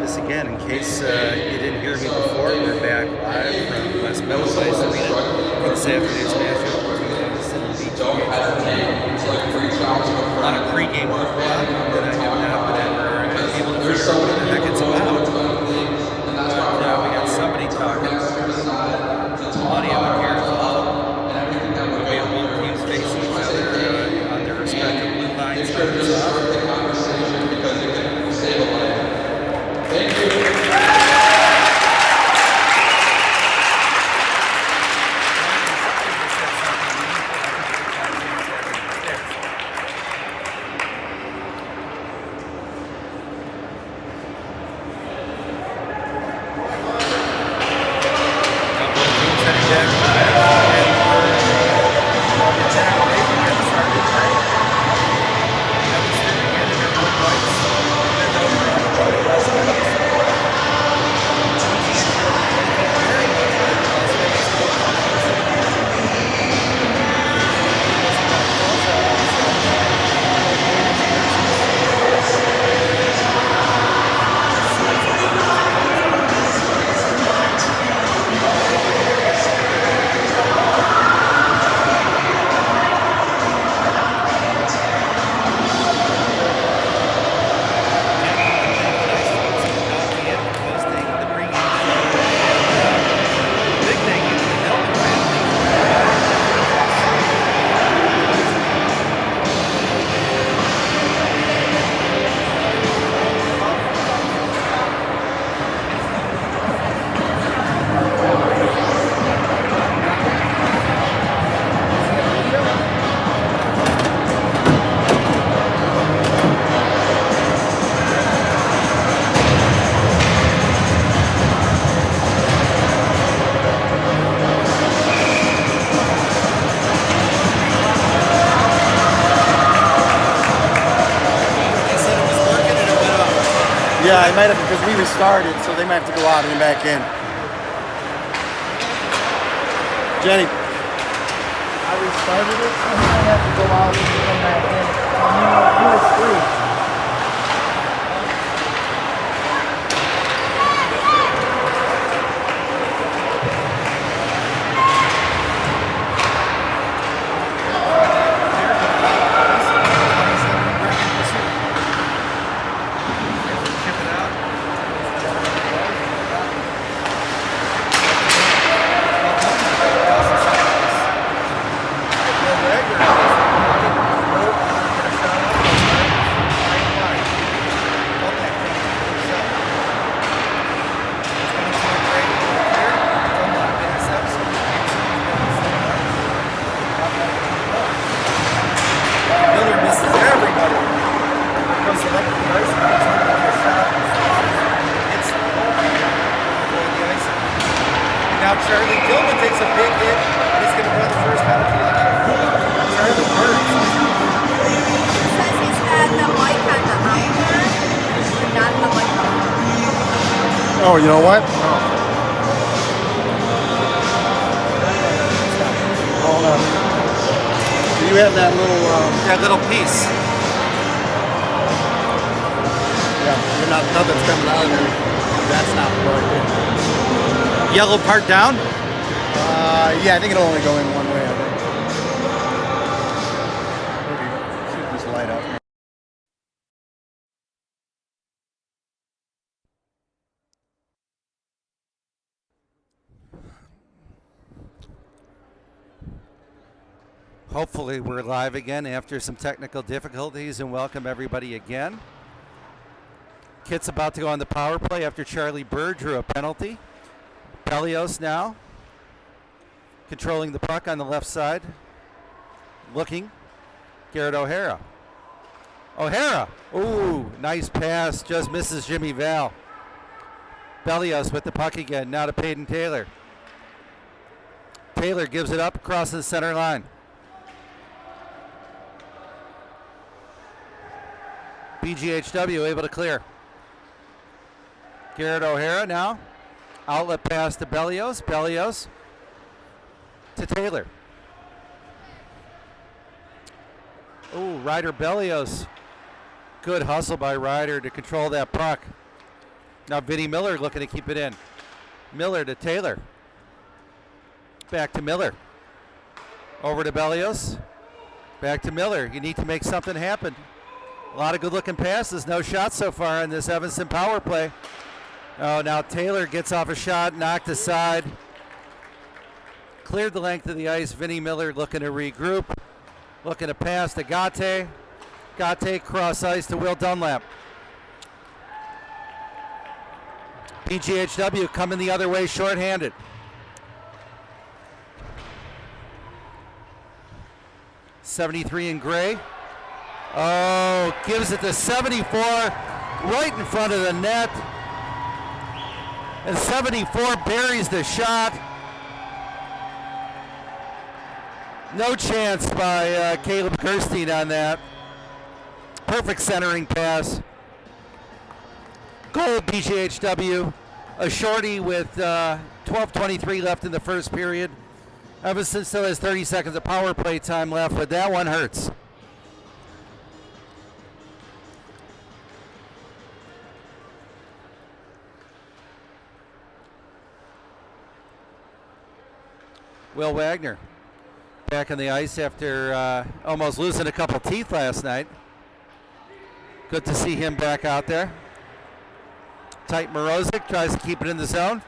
joined us again. In case you didn't hear me before, we're back live from West Meadows Ice Arena for this afternoon's matchup between Austin and BGHW on a pregame hoopla that I have not been able to figure out what the heck it's about. But we got somebody talking. Audio in here is awful. We have both teams facing each other on their respective blue lines. Thank you. Yeah, I might have, because we restarted, so they might have to go out and then back in. Jenny. I restarted it, so he might have to go out and come back in. He was free. Now Charlie Gilman takes a big hit, and he's going to run the first penalty of the game. Charlie Burns. He says he's had the mic on the iPad, but not the microphone. Oh, you know what? Hold on. Do you have that little That little piece. Yeah, you're not, nothing's coming out of there. That's not right. Yellow part down? Yeah, I think it'll only go in one way, I think. Maybe should just light up. Hopefully we're live again after some technical difficulties, and welcome everybody again. Kit's about to go on the power play after Charlie Bird drew a penalty. Pelios now controlling the puck on the left side. Looking. Garrett O'Hara. O'Hara. Ooh, nice pass. Just misses Jimmy Val. Pelios with the puck again. Now to Peyton Taylor. Taylor gives it up across the center line. BGHW able to clear. Garrett O'Hara now. Outlet pass to Bellios. Bellios to Taylor. Ooh, Ryder Bellios. Good hustle by Ryder to control that puck. Now Vinnie Miller looking to keep it in. Miller to Taylor. Back to Miller. Over to Bellios. Back to Miller. You need to make something happen. A lot of good-looking passes. No shots so far in this Evanston power play. Oh, now Taylor gets off a shot, knocked aside. Cleared the length of the ice. Vinnie Miller looking to regroup. Looking to pass to Gate. Gate cross ice to Will Dunlap. BGHW coming the other way, shorthanded. '73 in gray. Oh, gives it to 74, right in front of the net. And 74 buries the shot. No chance by Caleb Gerstein on that. Perfect centering pass. Goal BGHW. A shorty with 12:23 left in the first period. Evanston still has 30 seconds of power play time left, but that one hurts. Will Wagner back on the ice after almost losing a couple teeth last night. Good to see him back out there. Tight Morozic tries to keep it in the zone.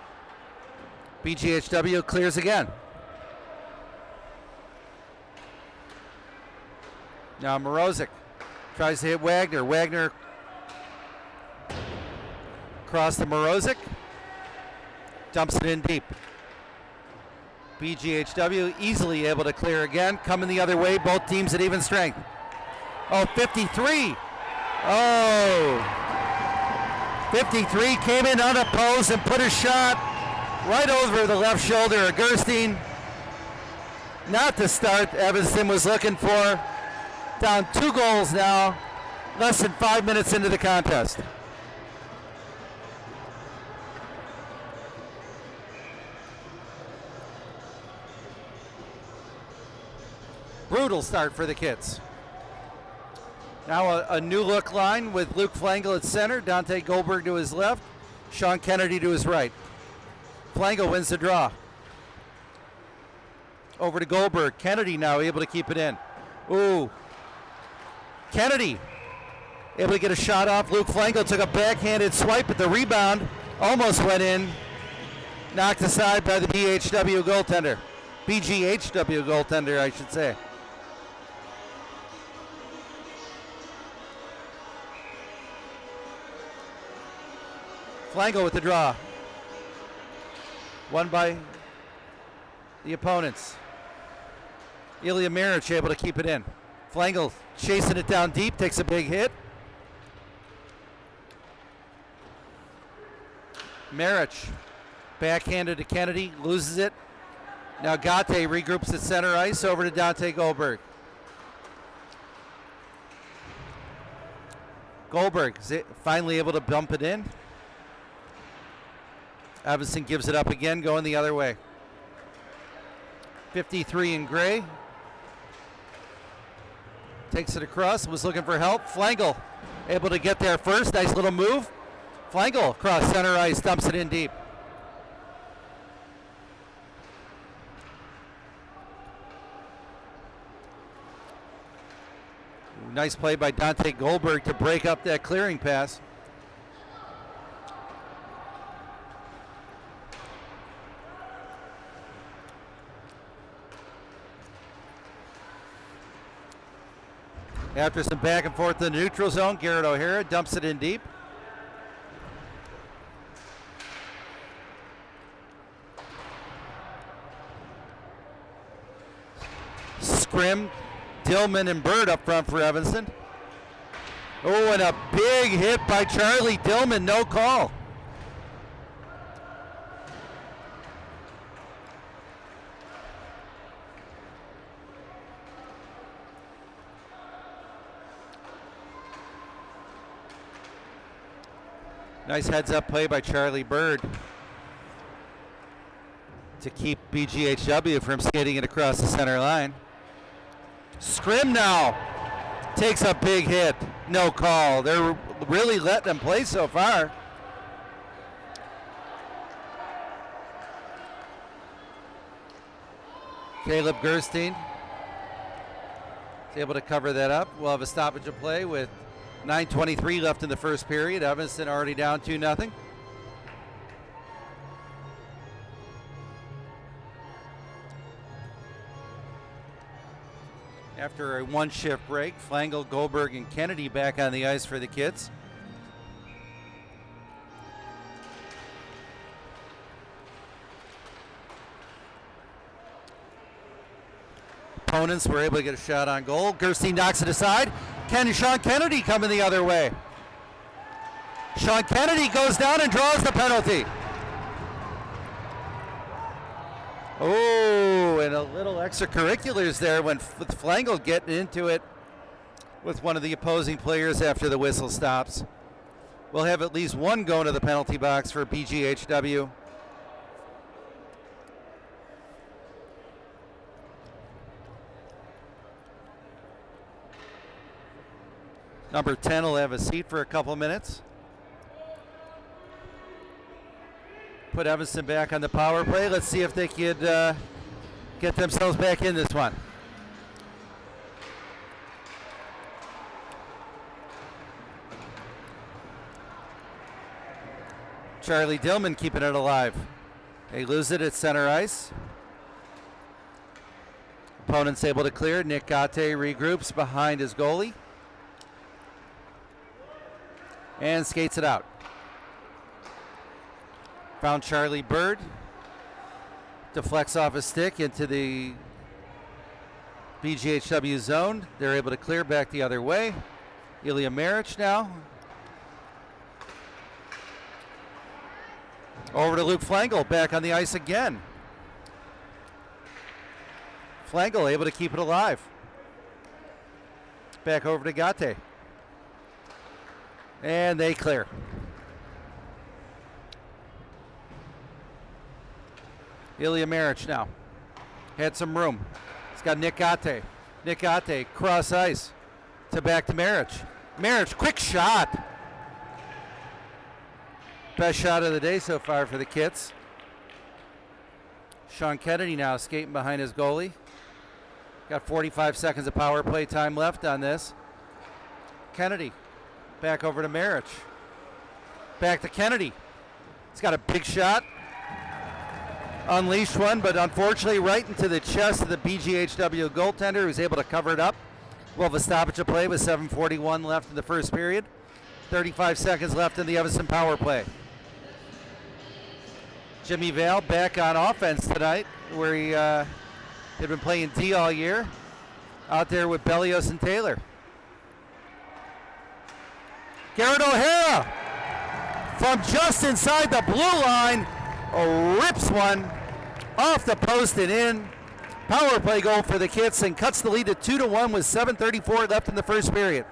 BGHW clears again. Now Morozic tries to hit Wagner. Wagner across to Morozic. Dumps it in deep. BGHW easily able to clear again. Coming the other way, both teams at even strength. Oh, 53. Oh. 53 came in unopposed and put a shot right over the left shoulder of Gerstein. Not the start Evanston was looking for. Down 2 goals now, less than 5 minutes into the contest. Brutal start for the Kits. Now a new look line with Luke Flangel at center, Dante Goldberg to his left, Sean Kennedy to his right. Flangel wins the draw. Over to Goldberg. Kennedy now able to keep it in. Ooh. Kennedy able to get a shot off. Luke Flangel took a backhanded swipe at the rebound. Almost went in. Knocked aside by the BGHW goaltender, I should say. Flangel with the draw. Won by the opponents. Ilya Maric able to keep it in. Flangel chasing it down deep, takes a big hit. Maric backhanded to Kennedy, loses it. Now Gate regroups at center ice, over to Dante Goldberg. Goldberg is finally able to bump it in. Evanston gives it up again, going the other way. 53 in gray. Takes it across, was looking for help. Flangel able to get there first, nice little move. Flangel across center ice, dumps it in deep. Nice play by Dante Goldberg to break up that clearing pass. After some back and forth in the neutral zone, Garrett O'Hara dumps it in deep. Scrim, Dillman, and Bird up front for Evanston. Oh, and a big hit by Charlie Dillman, no call. Nice heads-up play by Charlie Bird to keep BGHW from skating it across the center line. Scrim now takes a big hit. No call. They're really letting them play so far. Caleb Gerstein is able to cover that up. We'll have a stoppage of play with 9:23 left in the first period. Evanston already down 2-0. After a one-shift break, Flangel, Goldberg, and Kennedy back on the ice for the kids. Opponents were able to get a shot on goal. Gerstein knocks it aside. Sean Kennedy coming the other way. Sean Kennedy goes down and draws the penalty. Oh, and a little extracurriculars there when with Flangel getting into it with one of the opposing players after the whistle stops. We'll have at least one going to the penalty box for BGHW. Number 10 will have a seat for a couple minutes. Put Evanston back on the power play. Let's see if they could get themselves back in this one. Charlie Dillman keeping it alive. They lose it at center ice. Opponent's able to clear. Nick Gatte regroups behind his goalie and skates it out. Found Charlie Bird. Deflects off his stick into the BGHW zone. They're able to clear back the other way. Ilya Maric now. Over to Luke Flangel, back on the ice again. Flangel able to keep it alive. Back over to Gatte. And they clear. Ilya Maric now. Had some room. He's got Nick Gatte. Nick Gatte, cross ice. Back to Maric. Maric, quick shot. Best shot of the day so far for the Kits. Sean Kennedy now skating behind his goalie. Got 45 seconds of power play time left on this. Kennedy. Back over to Maric. Back to Kennedy. He's got a big shot. Unleashed one, but unfortunately right into the chest of the BGHW goaltender, who's able to cover it up. We'll have a stoppage of play with 7:41 left in the first period. 35 seconds left in the Evanston power play. Jimmy Vale back on offense tonight, where he had been playing D all year. Out there with Bellios and Taylor. Garrett O'Hara from just inside the blue line rips one off the post and in. Power play goal for the Kits and cuts the lead to 2-1 with 7:34 left in the first period.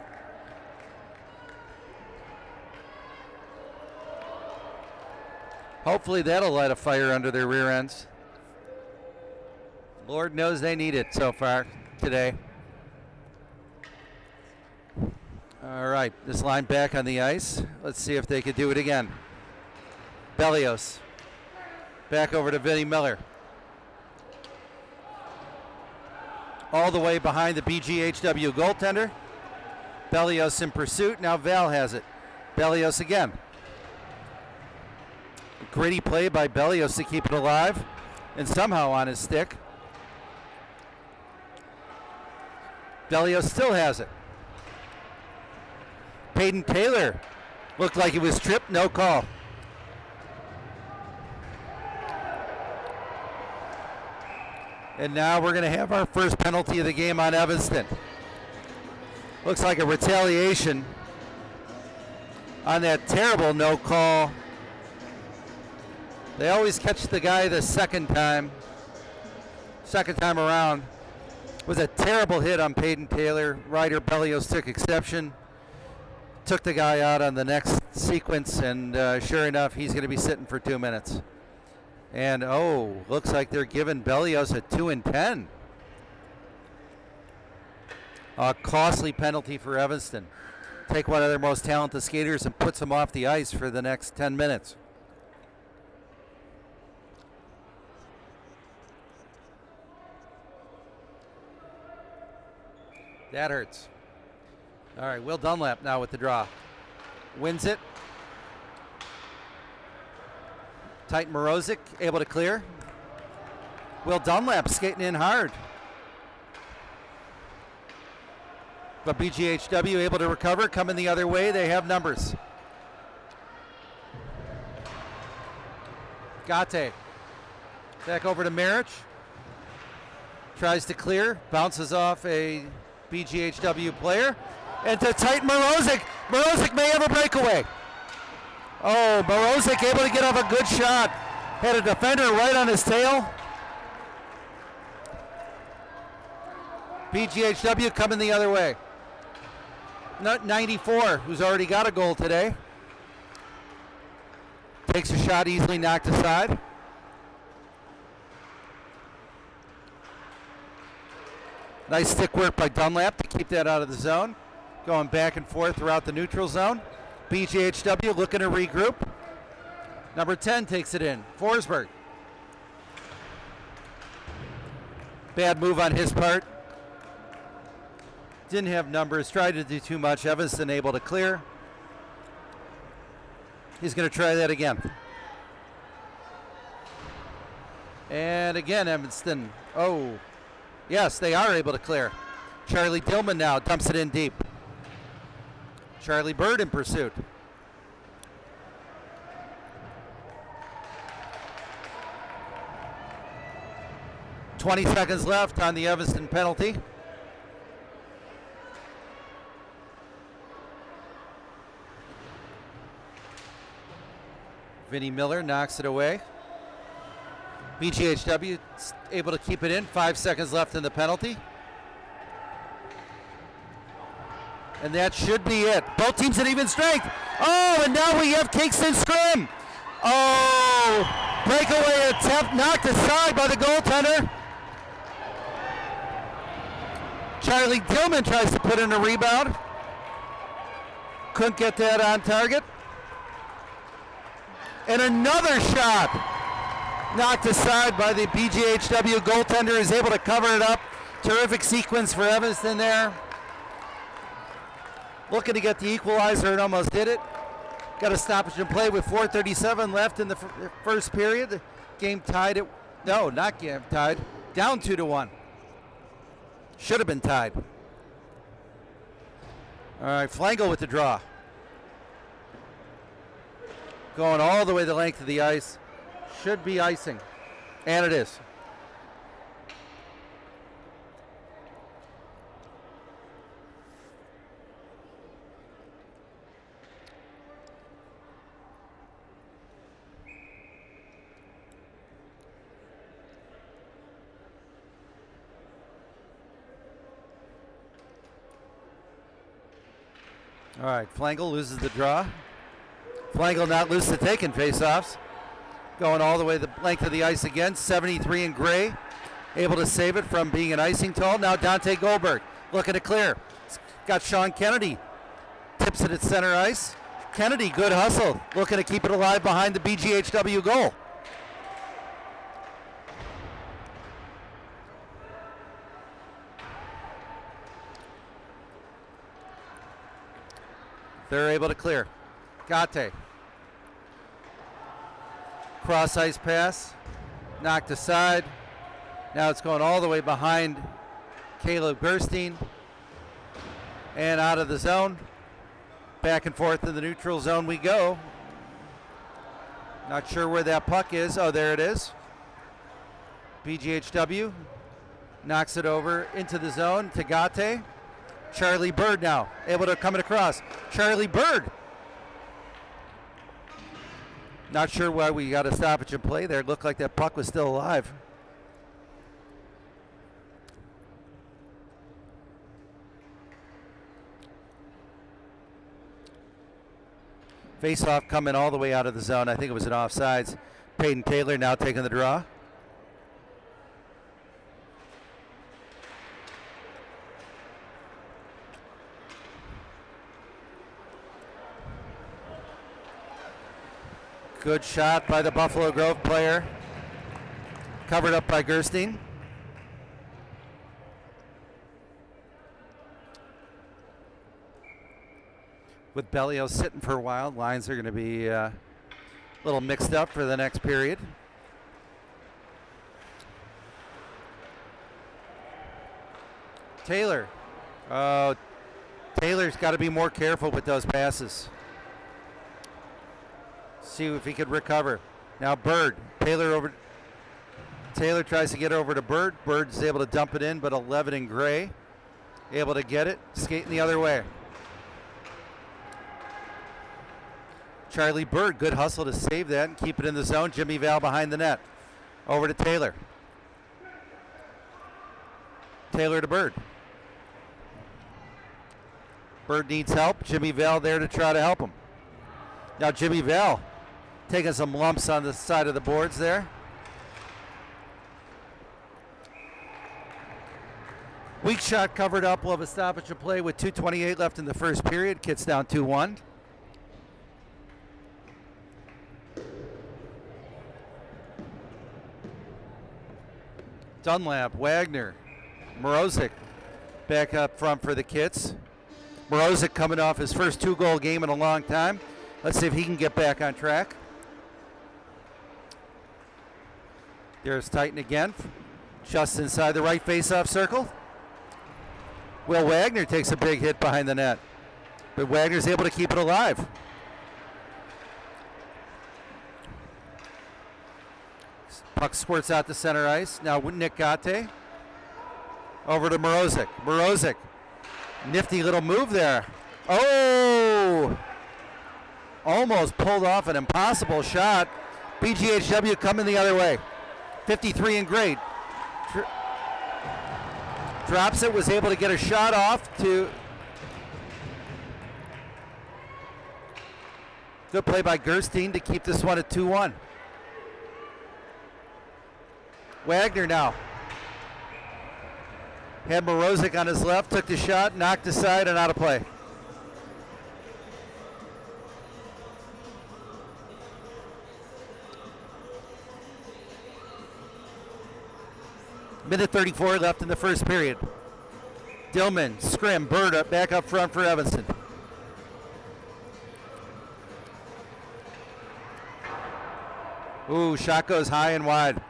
Hopefully that'll light a fire under their rear ends. Lord knows they need it so far today. All right, this line back on the ice. Let's see if they could do it again. Bellios. Back over to Vinnie Miller. All the way behind the BGHW goaltender. Bellios in pursuit. Now Val has it. Bellios again. Gritty play by Bellios to keep it alive and somehow on his stick. Bellios still has it. Peyton Taylor looked like he was tripped, no call. And now we're going to have our first penalty of the game on Evanston. Looks like a retaliation on that terrible no call. They always catch the guy the second time around. It was a terrible hit on Peyton Taylor. Ryder Bellios took exception. Took the guy out on the next sequence, and sure enough, he's going to be sitting for 2 minutes. And looks like they're giving Bellios a 2 and 10. A costly penalty for Evanston. Take one of their most talented skaters and puts them off the ice for the next 10 minutes. That hurts. All right, Will Dunlap now with the draw. Wins it. Titan Morozic able to clear. Will Dunlap skating in hard. But BGHW able to recover, coming the other way. They have numbers. Gate. Back over to Marich. Tries to clear. Bounces off a BGHW player. And to Titan Morozic. Morozic may have a breakaway. Oh, Morozic able to get off a good shot. Had a defender right on his tail. BGHW coming the other way. 94, who's already got a goal today. Takes a shot, easily knocked aside. Nice stick work by Dunlap to keep that out of the zone. Going back and forth throughout the neutral zone. BGHW looking to regroup. Number 10 takes it in. Forsberg. Bad move on his part. Didn't have numbers, tried to do too much. Evanston able to clear. He's going to try that again. And again, Evanston. Oh, yes, they are able to clear. Charlie Dillman now dumps it in deep. Charlie Bird in pursuit. .20 seconds left on the Evanston penalty. Vinnie Miller knocks it away. BGHW able to keep it in. 5 seconds left in the penalty. And that should be it. Both teams at even strength. Oh, and now we have Kingston scrim. Oh, breakaway attempt knocked aside by the goaltender. Charlie Dillman tries to put in a rebound. Couldn't get that on target. And another shot knocked aside by the BGHW goaltender, is able to cover it up. Terrific sequence for Evanston there. Looking to get the equalizer and almost did it. Got a stoppage in play with 4:37 left in the first period. The game tied at, no, not game tied, down 2-1. Should have been tied. All right, Flangel with the draw. Going all the way the length of the ice. Should be icing. And it is. All right, Flangel loses the draw. Flangel not loose to taking face-offs. Going all the way the length of the ice again. 73 in gray. Able to save it from being an icing toll. Now Dante Goldberg looking to clear. Got Sean Kennedy. Tips it at center ice. Kennedy, good hustle. Looking to keep it alive behind the BGHW goal. They're able to clear. Gate. Cross ice pass. Knocked aside. Now it's going all the way behind Caleb Gerstein. And out of the zone. Back and forth in the neutral zone we go. Not sure where that puck is. Oh, there it is. BGHW knocks it over into the zone to Gate. Charlie Bird now able to come it across. Charlie Bird. Not sure why we got a stoppage in play there. It looked like that puck was still alive. Face-off coming all the way out of the zone. I think it was an offsides. Peyton Taylor now taking the draw. Good shot by the Buffalo Grove player. Covered up by Gerstein. With Belios sitting for a while, lines are going to be a little mixed up for the next period. Taylor. Taylor's got to be more careful with those passes. See if he could recover. Now Bird. Taylor tries to get over to Bird. Bird's able to dump it in, but 11 in gray. Able to get it. Skating the other way. Charlie Bird, good hustle to save that and keep it in the zone. Jimmy Val behind the net. Over to Taylor. Taylor to Bird. Bird needs help. Jimmy Val there to try to help him. Now Jimmy Val taking some lumps on the side of the boards there. Weak shot covered up. We'll have a stoppage of play with 2:28 left in the first period. Kits down 2-1. Dunlap, Wagner, Morozic back up front for the Kits. Morozic coming off his first 2-goal game in a long time. Let's see if he can get back on track. There's Titan again, just inside the right face-off circle. Will Wagner takes a big hit behind the net, but Wagner's able to keep it alive. Puck squirts out to center ice. Now Nick Gate. Over to Morozic. Morozic. Nifty little move there. Oh! Almost pulled off an impossible shot. BGHW coming the other way. 53 in grade. Drops it, was able to get a shot off to... Good play by Gerstein to keep this one at 2-1. Wagner now. Had Morozic on his left, took the shot, knocked aside, and out of play. Minute 34 left in the first period. Dillman, scrim, Bird up, back up front for Evanston. Ooh, shot goes high and wide.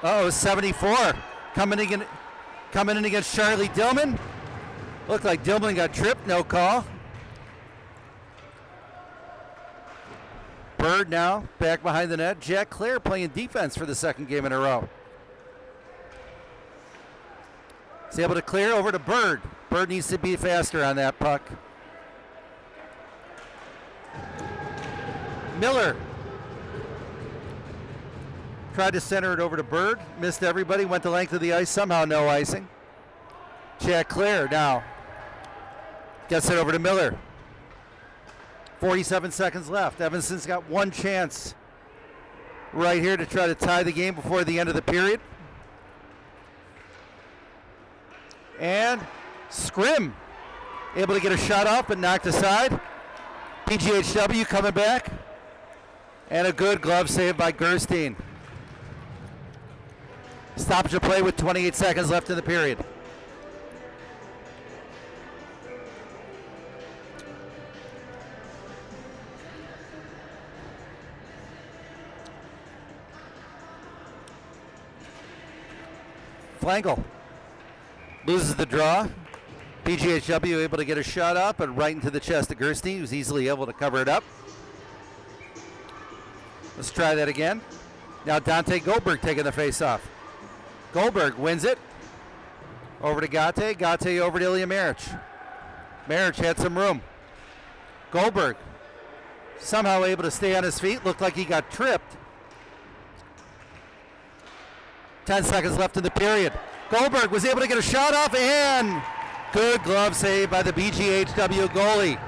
Uh-oh, 74. Coming in against Charlie Dillman. Looked like Dillman got tripped, no call. Bird now, back behind the net. Jack Clare playing defense for the second game in a row. He's able to clear over to Bird. Bird needs to be faster on that puck. Miller. Tried to center it over to Bird. Missed everybody. Went the length of the ice. Somehow no icing. Jack Clare now. Gets it over to Miller. 47 seconds left. Evanston's got one chance right here to try to tie the game before the end of the period. And Scrim able to get a shot off but knocked aside. BGHW coming back. And a good glove save by Gerstein. Stoppage of play with 28 seconds left in the period. Flangel loses the draw. BGHW able to get a shot up and right into the chest of Gerstein, who's easily able to cover it up. Let's try that again. Now Dante Goldberg taking the face off. Goldberg wins it. Over to Gate. Gate over to Ilya Maric. Maric had some room. Goldberg somehow able to stay on his feet. Looked like he got tripped. 10 seconds left in the period. Goldberg was able to get a shot off and good glove save by the BGHW goalie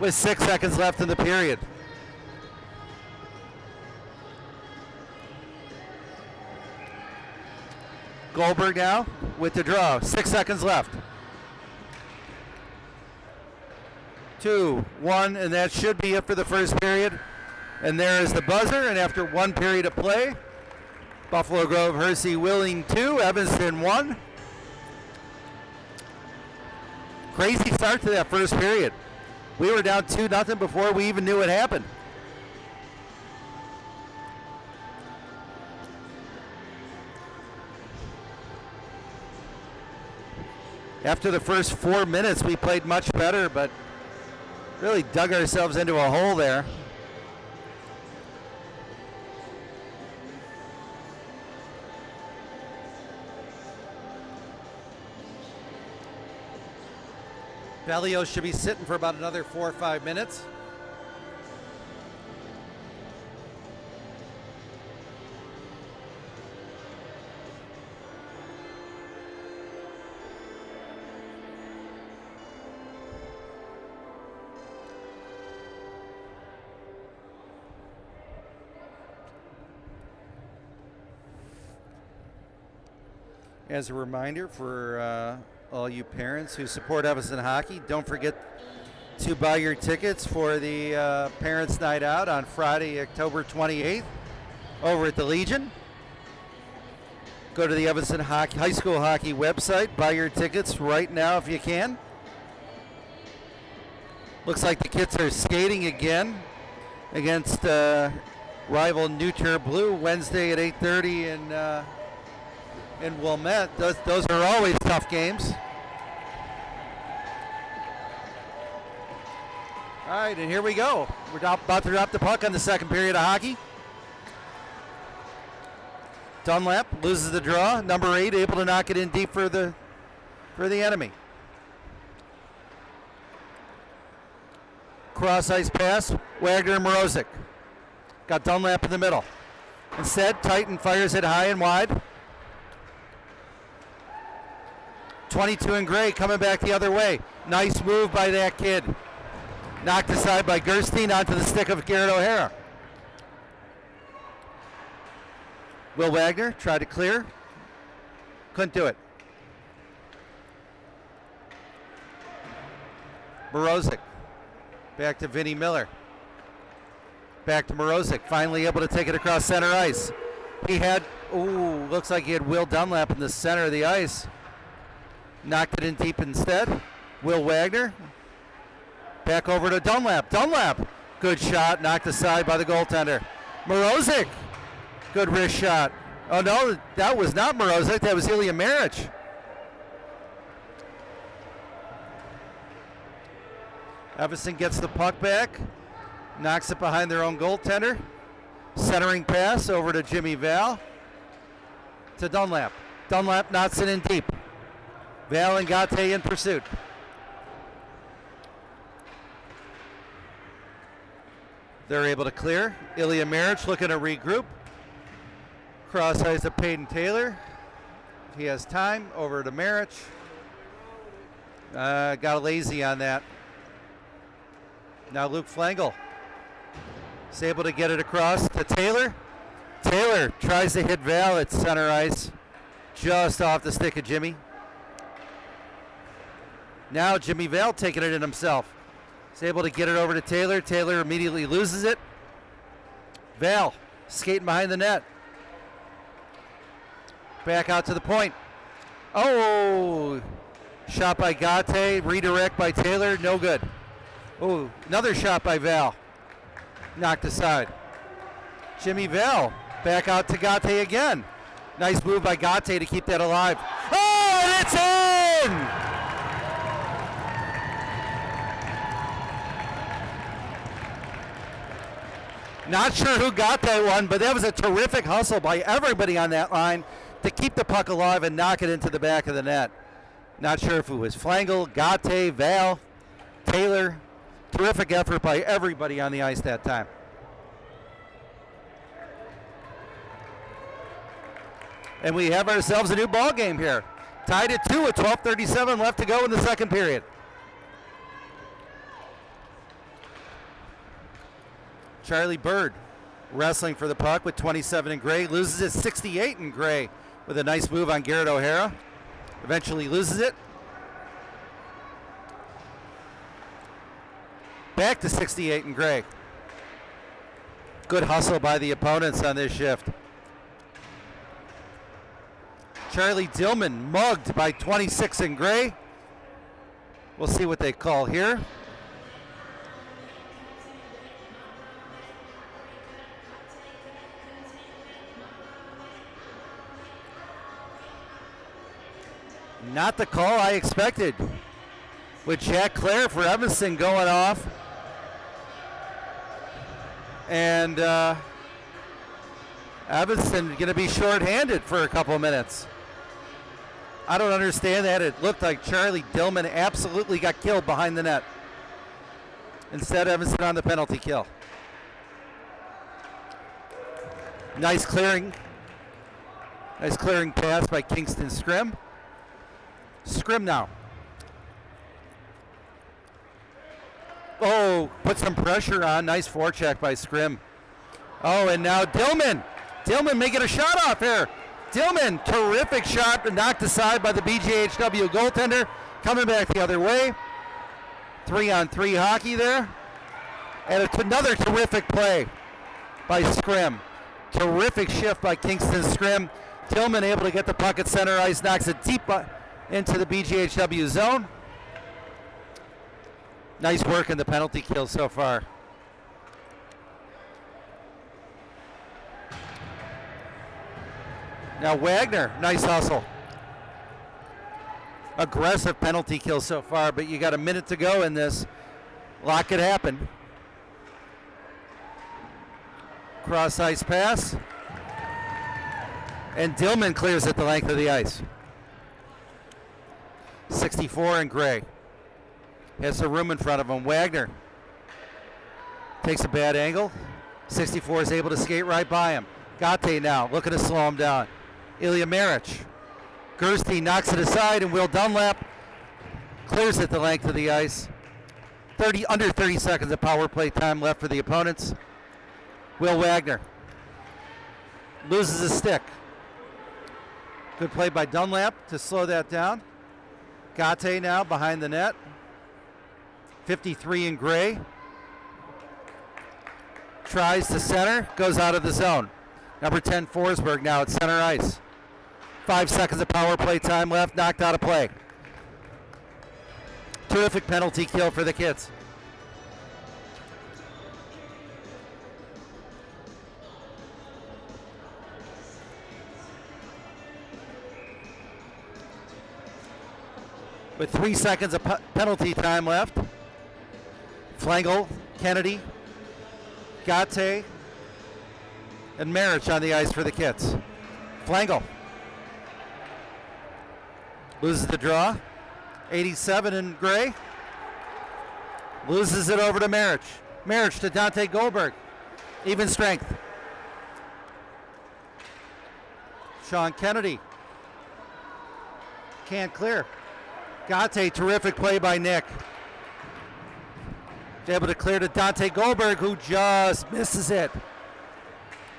with 6 seconds left in the period. Goldberg now with the draw. 6 seconds left. 2, 1, and that should be it for the first period. And there is the buzzer, and after one period of play, Buffalo Grove Hersey Willing 2, Evanston 1. Crazy start to that first period. We were down 2-0 before we even knew it happened. After the first 4 minutes, we played much better, but really dug ourselves into a hole there. Bellios should be sitting for about another 4 or 5 minutes. As a reminder for all you parents who support Evanston hockey, don't forget to buy your tickets for the Parents' Night Out on Friday, October 28th over at the Legion. Go to the Evanston High School Hockey website, buy your tickets right now if you can. Looks like the kids are skating again against rival Newter Blue Wednesday at 8:30 in Wilmette. Those are always tough games. All right, and here we go. We're about to drop the puck on the second period of hockey. Dunlap loses the draw. Number 8 able to knock it in deep for the enemy. Cross ice pass. Wagner and Morozic. Got Dunlap in the middle. Instead, Titan fires it high and wide. 22 and Gray coming back the other way. Nice move by that kid. Knocked aside by Gerstein onto the stick of Garrett O'Hara. Will Wagner tried to clear. Couldn't do it. Morozic. Back to Vinnie Miller. Back to Morozic. Finally able to take it across center ice. He had, looks like he had Will Dunlap in the center of the ice. Knocked it in deep instead. Will Wagner. Back over to Dunlap. Dunlap. Good shot. Knocked aside by the goaltender. Morozic. Good wrist shot. Oh no, that was not Morozic. That was Ilya Maric. Evanston gets the puck back. Knocks it behind their own goaltender. Centering pass over to Jimmy Val. To Dunlap. Dunlap knocks it in deep. Val and Gate in pursuit. They're able to clear. Ilya Maric looking to regroup. Cross ice to Peyton Taylor. If he has time, over to Maric. Got lazy on that. Now Luke Flangel is able to get it across to Taylor. Taylor tries to hit Val at center ice. Just off the stick of Jimmy. Now Jimmy Val taking it in himself. He's able to get it over to Taylor. Taylor immediately loses it. Val skating behind the net. Back out to the point. Oh, shot by Gate. Redirect by Taylor. No good. Oh, another shot by Val. Knocked aside. Jimmy Val back out to Gate again. Nice move by Gate to keep that alive. Oh, and it's in! Not sure who got that one, but that was a terrific hustle by everybody on that line to keep the puck alive and knock it into the back of the net. Not sure if it was Flangel, Gate, Val, Taylor. Terrific effort by everybody on the ice that time. And we have ourselves a new ball game here. Tied at 2 with 12:37 left to go in the second period. Charlie Bird wrestling for the puck with 27 in Gray. Loses it 68 in Gray with a nice move on Garrett O'Hara. Eventually loses it. Back to 68 in Gray. Good hustle by the opponents on this shift. Charlie Dillman mugged by 26 in Gray. We'll see what they call here. Not the call I expected. With Jack Clare for Evanston going off. And Evanston going to be shorthanded for a couple of minutes. I don't understand that. It looked like Charlie Dillman absolutely got killed behind the net. Instead, Evanston on the penalty kill. Nice clearing. Nice clearing pass by Kingston Scrim. Scrim now. Oh, put some pressure on. Nice forecheck by Scrim. Oh, and now Dillman. Dillman may get a shot off here. Dillman, terrific shot, but knocked aside by the BGHW goaltender. Coming back the other way. 3-on-3 hockey there. And another terrific play by Scrim. Terrific shift by Kingston Scrim. Dillman able to get the puck at center ice, knocks it deep into the BGHW zone. Nice work in the penalty kill so far. Now Wagner, nice hustle. Aggressive penalty kill so far, but you got a minute to go in this. A lot could happen. Cross ice pass. And Dillman clears it the length of the ice. 64 in gray. Has some room in front of him. Wagner takes a bad angle. 64 is able to skate right by him. Gate now looking to slow him down. Ilya Maric. Gerstein knocks it aside, and Will Dunlap clears it the length of the ice. Under 30 seconds of power play time left for the opponents. Will Wagner loses a stick. Good play by Dunlap to slow that down. Gate now behind the net. 53 in gray. Tries to center, goes out of the zone. Number 10, Forsberg now at center ice. 5 seconds of power play time left, knocked out of play. Terrific penalty kill for the kids. With 3 seconds of penalty time left, Flangel, Kennedy, Gate, and Maric on the ice for the Kits. Flangel loses the draw. 87 in gray. Loses it over to Maric. Maric to Dante Goldberg. Even strength. Sean Kennedy. Can't clear. Gate, terrific play by Nick. Able to clear to Dante Goldberg, who just misses it.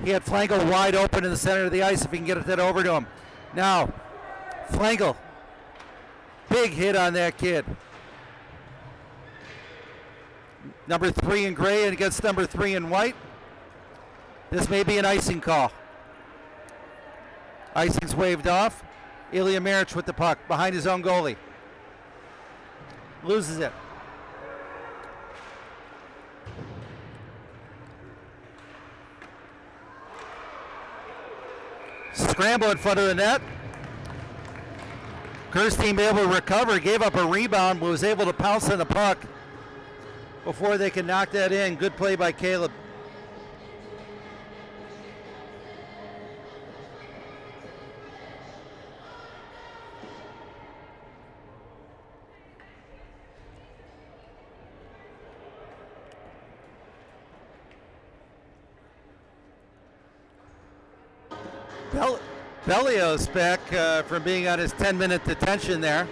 He had Flangel wide open in the center of the ice if he can get that over to him. Now, Flangel. Big hit on that kid. Number 3 in gray and against number 3 in white. This may be an icing call. Icing's waved off. Ilya Maric with the puck behind his own goalie. Loses it. Scramble in front of the net. Gerstein able to recover, gave up a rebound, but was able to pounce on the puck before they could knock that in. Good play by Caleb. Bellios back from being on his 10-minute detention there.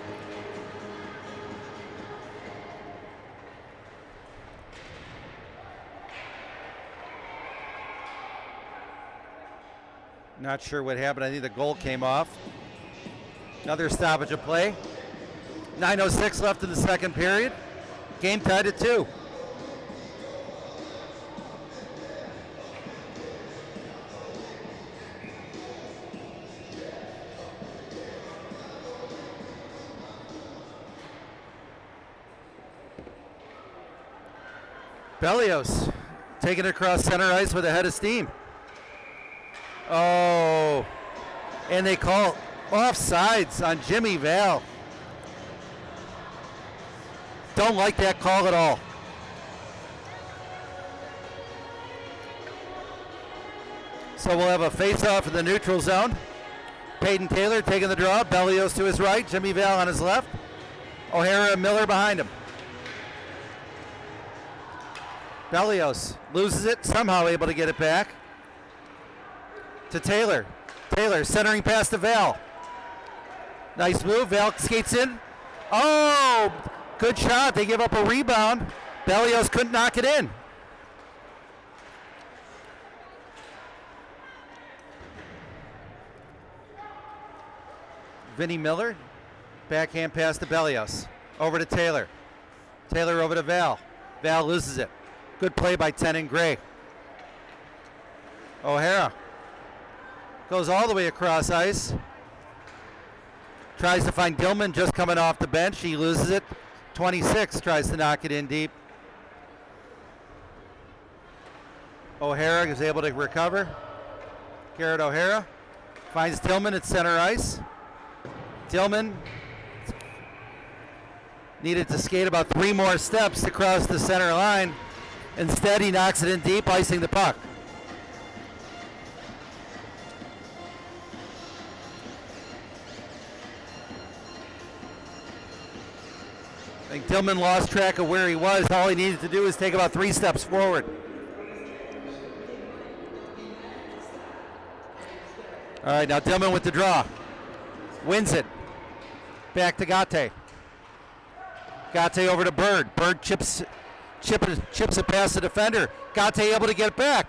Not sure what happened. I think the goal came off. Another stoppage of play. 9:06 left in the second period. Game tied at 2. Bellios taking it across center ice with a head of steam. Oh, and they call offsides on Jimmy Val. Don't like that call at all. So we'll have a face-off in the neutral zone. Peyton Taylor taking the draw. Bellios to his right. Jimmy Val on his left. O'Hara and Miller behind him. Bellios loses it. Somehow able to get it back. To Taylor. Taylor centering past to Val. Nice move. Val skates in. Oh! Good shot. They give up a rebound. Bellios couldn't knock it in. Vinny Miller, backhand pass to Bellios. Over to Taylor. Taylor over to Val. Val loses it. Good play by Tenon Gray. O'Hara goes all the way across ice. Tries to find Dillman just coming off the bench. He loses it. 26 tries to knock it in deep. O'Hara is able to recover. Garrett O'Hara finds Tillman at center ice. Tillman needed to skate about 3 more steps to cross the center line. Instead, he knocks it in deep, icing the puck. I think Tillman lost track of where he was. All he needed to do was take about 3 steps forward. All right, now Tillman with the draw. Wins it. Back to Gate. Gate over to Bird. Bird chips it past the defender. Gate able to get it back.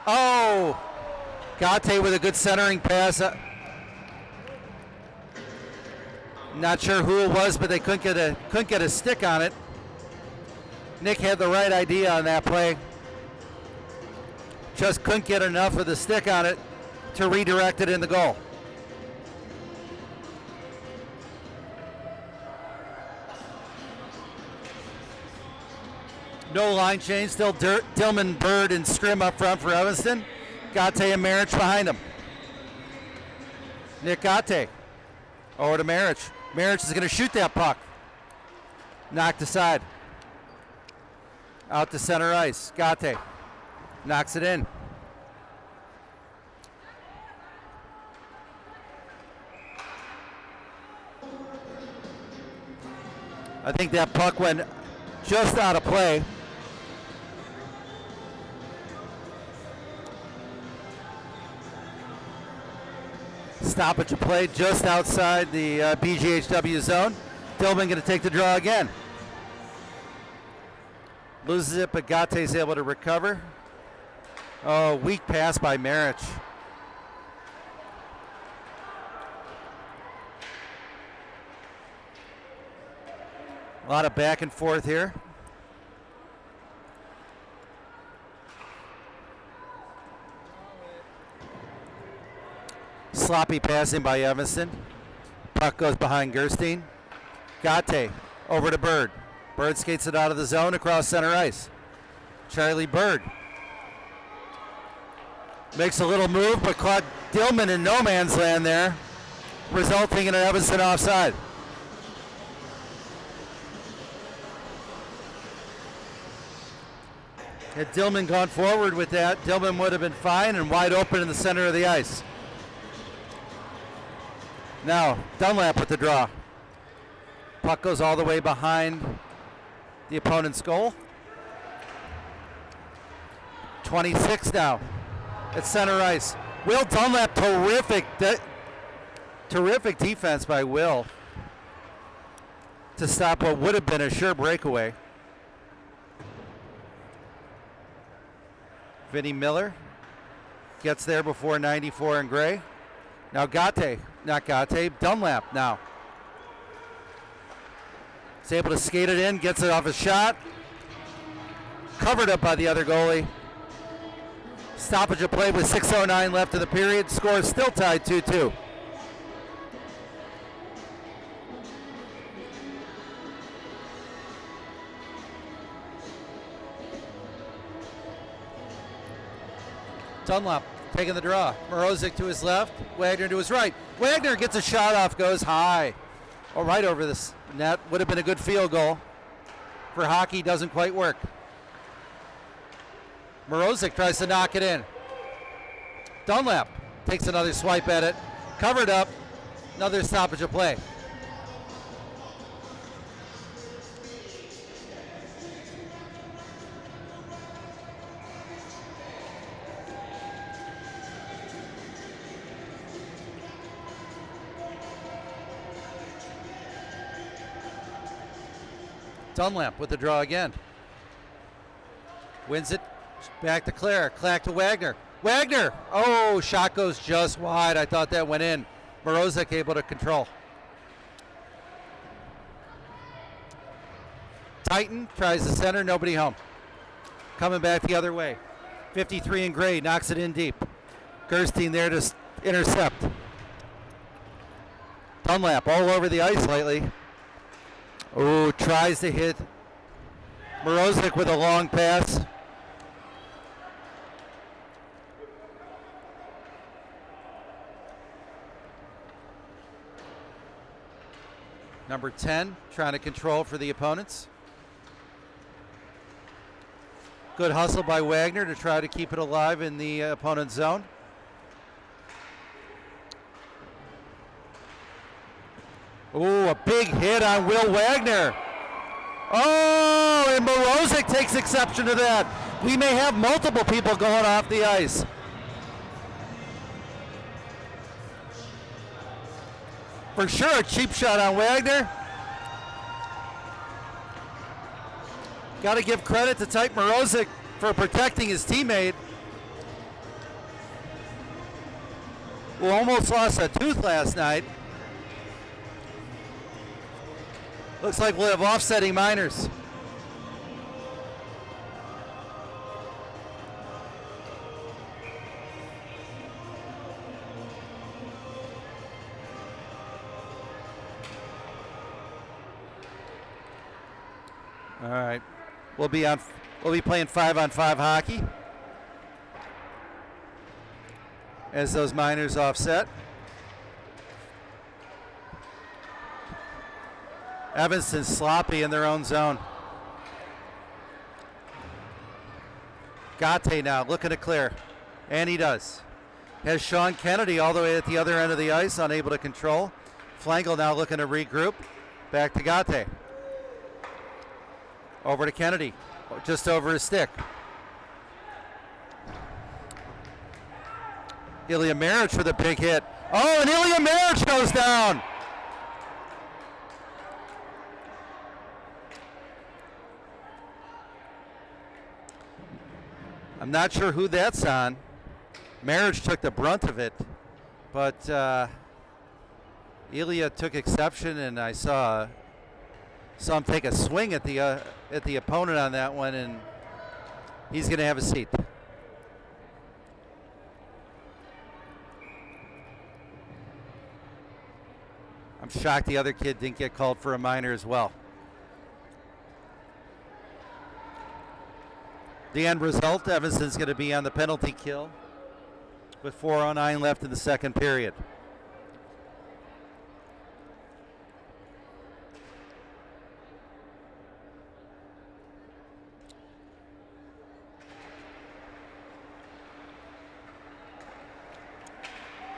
Oh! Gate with a good centering pass. Not sure who it was, but they couldn't get a stick on it. Nick had the right idea on that play. Just couldn't get enough of the stick on it to redirect it in the goal. No line change, still Tillman, Bird, and Scrim up front for Evanston. Gate and Marich behind him. Nick Gate over to Marich. Marich is going to shoot that puck. Knocked aside. Out to center ice. Gate knocks it in. I think that puck went just out of play. Stoppage of play just outside the BGHW zone. Dillman going to take the draw again. Loses it, but Gate's able to recover. Oh, weak pass by Marich. A lot of back and forth here. Sloppy passing by Evanston. Puck goes behind Gerstein. Gate over to Bird. Bird skates it out of the zone across center ice. Charlie Bird makes a little move, but caught Dillman in no man's land there, resulting in an Evanston offside. Had Dillman gone forward with that, Dillman would have been fine and wide open in the center of the ice. Now, Dunlap with the draw. Puck goes all the way behind the opponent's goal. 26 now at center ice. Will Dunlap, terrific defense by Will to stop what would have been a sure breakaway. Vinny Miller gets there before 94 and Gray. Now Dunlap now. He's able to skate it in, gets it off a shot. Covered up by the other goalie. Stoppage of play with 6:09 left in the period. Score is still tied 2-2. Dunlop taking the draw. Morozic to his left, Wagner to his right. Wagner gets a shot off, goes high. All right over this net. Would have been a good field goal. For hockey, doesn't quite work. Morozic tries to knock it in. Dunlap takes another swipe at it. Covered up. Another stoppage of play. Dunlap with the draw again. Wins it. Back to Claire. Clack to Wagner. Wagner! Oh, shot goes just wide. I thought that went in. Morozic able to control. Titan tries the center. Nobody home. Coming back the other way. 53 in gray. Knocks it in deep. Gerstein there to intercept. Dunlap all over the ice lately. Oh, tries to hit Morozic with a long pass. Number 10 trying to control for the opponents. Good hustle by Wagner to try to keep it alive in the opponent's zone. Oh, a big hit on Will Wagner. Oh, and Morozic takes exception to that. We may have multiple people going off the ice. For sure, a cheap shot on Wagner. Got to give credit to Type Morozic for protecting his teammate, who almost lost a tooth last night. Looks like we'll have offsetting minors. All right, we'll be playing 5-on-5 hockey as those minors offset. Evanston sloppy in their own zone. Gate now looking to clear, and he does. Has Sean Kennedy all the way at the other end of the ice, unable to control. Flangel now looking to regroup. Back to Gate. Over to Kennedy, just over his stick. Ilya Maric with a big hit. Oh, and Ilya Maric goes down. I'm not sure who that's on. Maric took the brunt of it, but Ilya took exception, and I saw him take a swing at the opponent on that one, and he's going to have a seat. I'm shocked the other kid didn't get called for a minor as well. The end result, Evanston's going to be on the penalty kill with 4:09 left in the second period.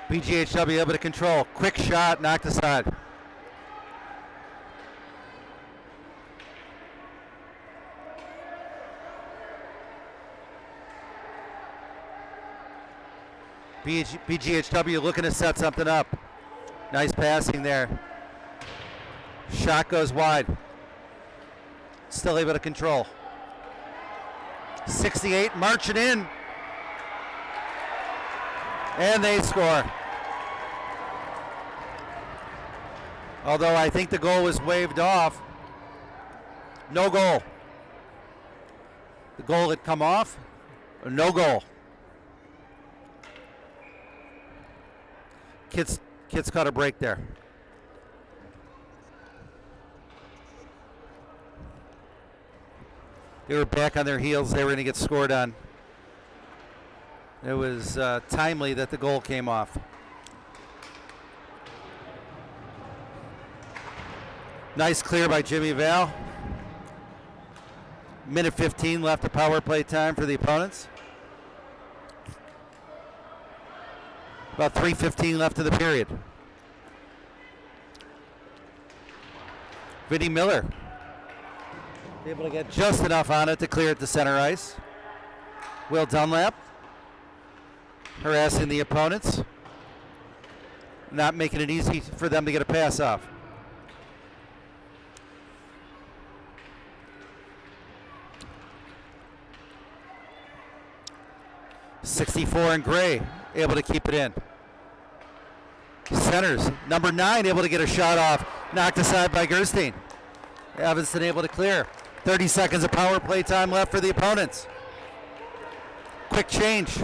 BGHW able to control. Quick shot, knocked aside. BGHW looking to set something up. Nice passing there. Shot goes wide. Still able to control. 68 marching in. And they score. Although I think the goal was waved off. No goal. The goal had come off. No goal. Kids caught a break there. They were back on their heels. They were going to get scored on. It was timely that the goal came off. Nice clear by Jimmy Val. Minute 15 left of power play time for the opponents. About 3:15 left of the period. Vinnie Miller able to get just enough on it to clear it to center ice. Will Dunlap harassing the opponents, not making it easy for them to get a pass off. '64 in gray, able to keep it in. Centers, number 9, able to get a shot off, knocked aside by Gerstein. Evanston able to clear. 30 seconds of power play time left for the opponents. Quick change.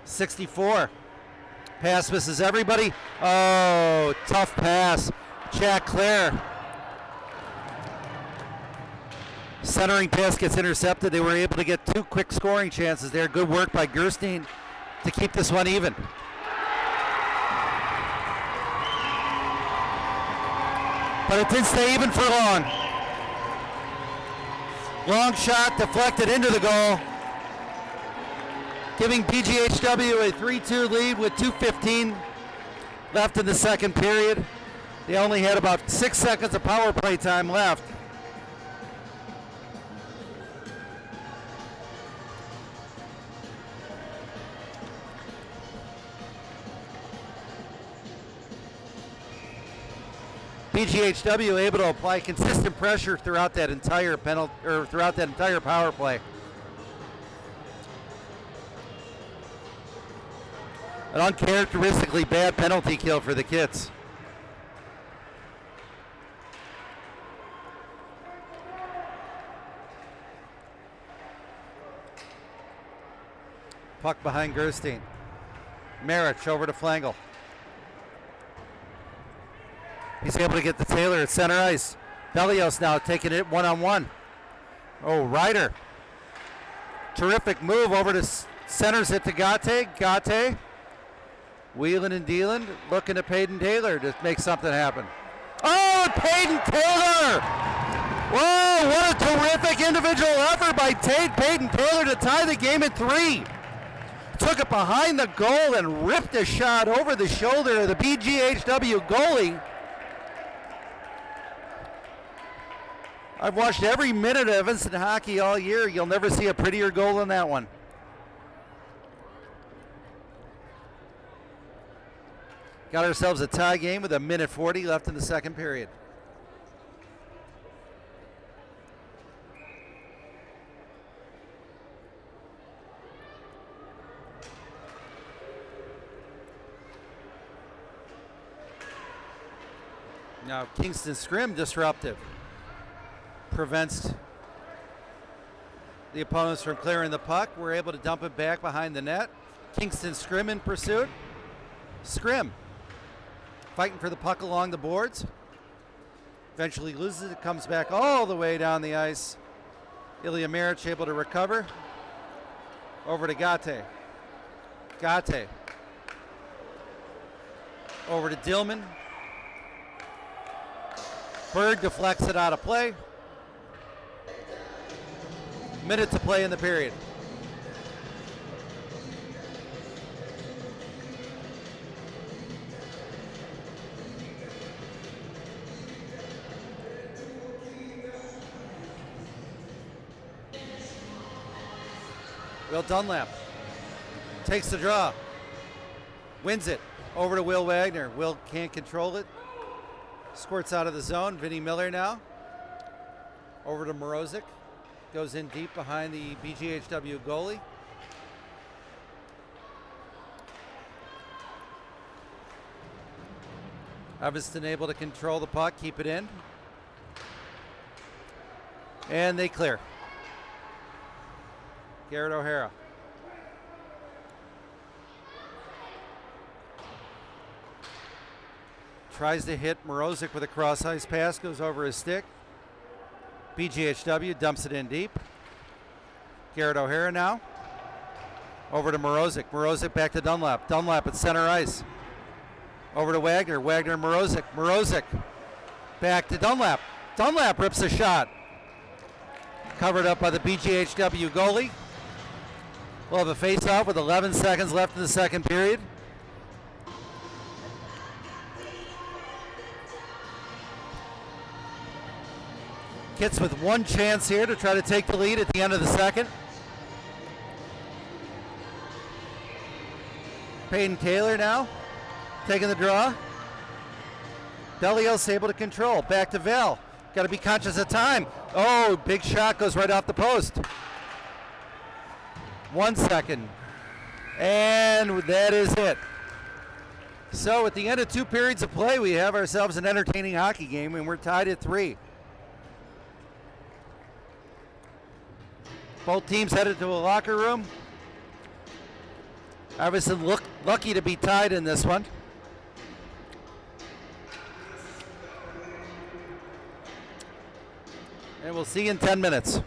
64. Pass misses everybody. Oh, tough pass. Jack Clare. Centering pass gets intercepted. They were able to get 2 quick scoring chances there. Good work by Gerstein to keep this one even. But it didn't stay even for long. Long shot deflected into the goal, giving BGHW a 3-2 lead with 2:15 left in the second period. They only had about 6 seconds of power play time left. BGHW able to apply consistent pressure throughout that entire throughout that entire power play. An uncharacteristically bad penalty kill for the Kits. Puck behind Gerstein. Marich over to Flangel. He's able to get to Taylor at center ice. Bellios now taking it one-on-one. Oh, Ryder. Terrific move over to centers it to Gate. Gate. Wheeling and dealing. Looking to Peyton Taylor to make something happen. Oh, Peyton Taylor! Whoa, what a terrific individual effort by Peyton Taylor to tie the game at 3. Took it behind the goal and ripped a shot over the shoulder of the BGHW goalie. I've watched every minute of Evanston hockey all year. You'll never see a prettier goal than that one. Got ourselves a tie game with a minute 40 left in the second period. Now Kingston scrim disruptive. Prevents the opponents from clearing the puck. We're able to dump it back behind the net. Kingston scrim in pursuit. Scrim. Fighting for the puck along the boards. Eventually loses it, comes back all the way down the ice. Ilya Marich able to recover. Over to Gate. Gate. Over to Dillman. Bird deflects it out of play. Minute to play in the period. Will Dunlap takes the draw, wins it, over to Will Wagner. Will can't control it, squirts out of the zone. Vinnie Miller now, over to Morozic, goes in deep behind the BGHW goalie. Evanston able to control the puck, keep it in, and they clear. Garrett O'Hara. Tries to hit Morozic with a cross ice pass, goes over his stick. BGHW dumps it in deep. Garrett O'Hara now. Over to Morozic. Morozic back to Dunlap. Dunlap at center ice. Over to Wagner. Wagner and Morozic. Morozic back to Dunlap. Dunlap rips a shot. Covered up by the BGHW goalie. We'll have a face-off with 11 seconds left in the second period. Kits with one chance here to try to take the lead at the end of the second. Peyton Taylor now taking the draw. Delios able to control. Back to Val. Got to be conscious of time. Oh, big shot goes right off the post. 1 second. And that is it. So at the end of 2 periods of play, we have ourselves an entertaining hockey game, and we're tied at 3. Both teams headed to a locker room. Iverson lucky to be tied in this one. And we'll see you in 10 minutes.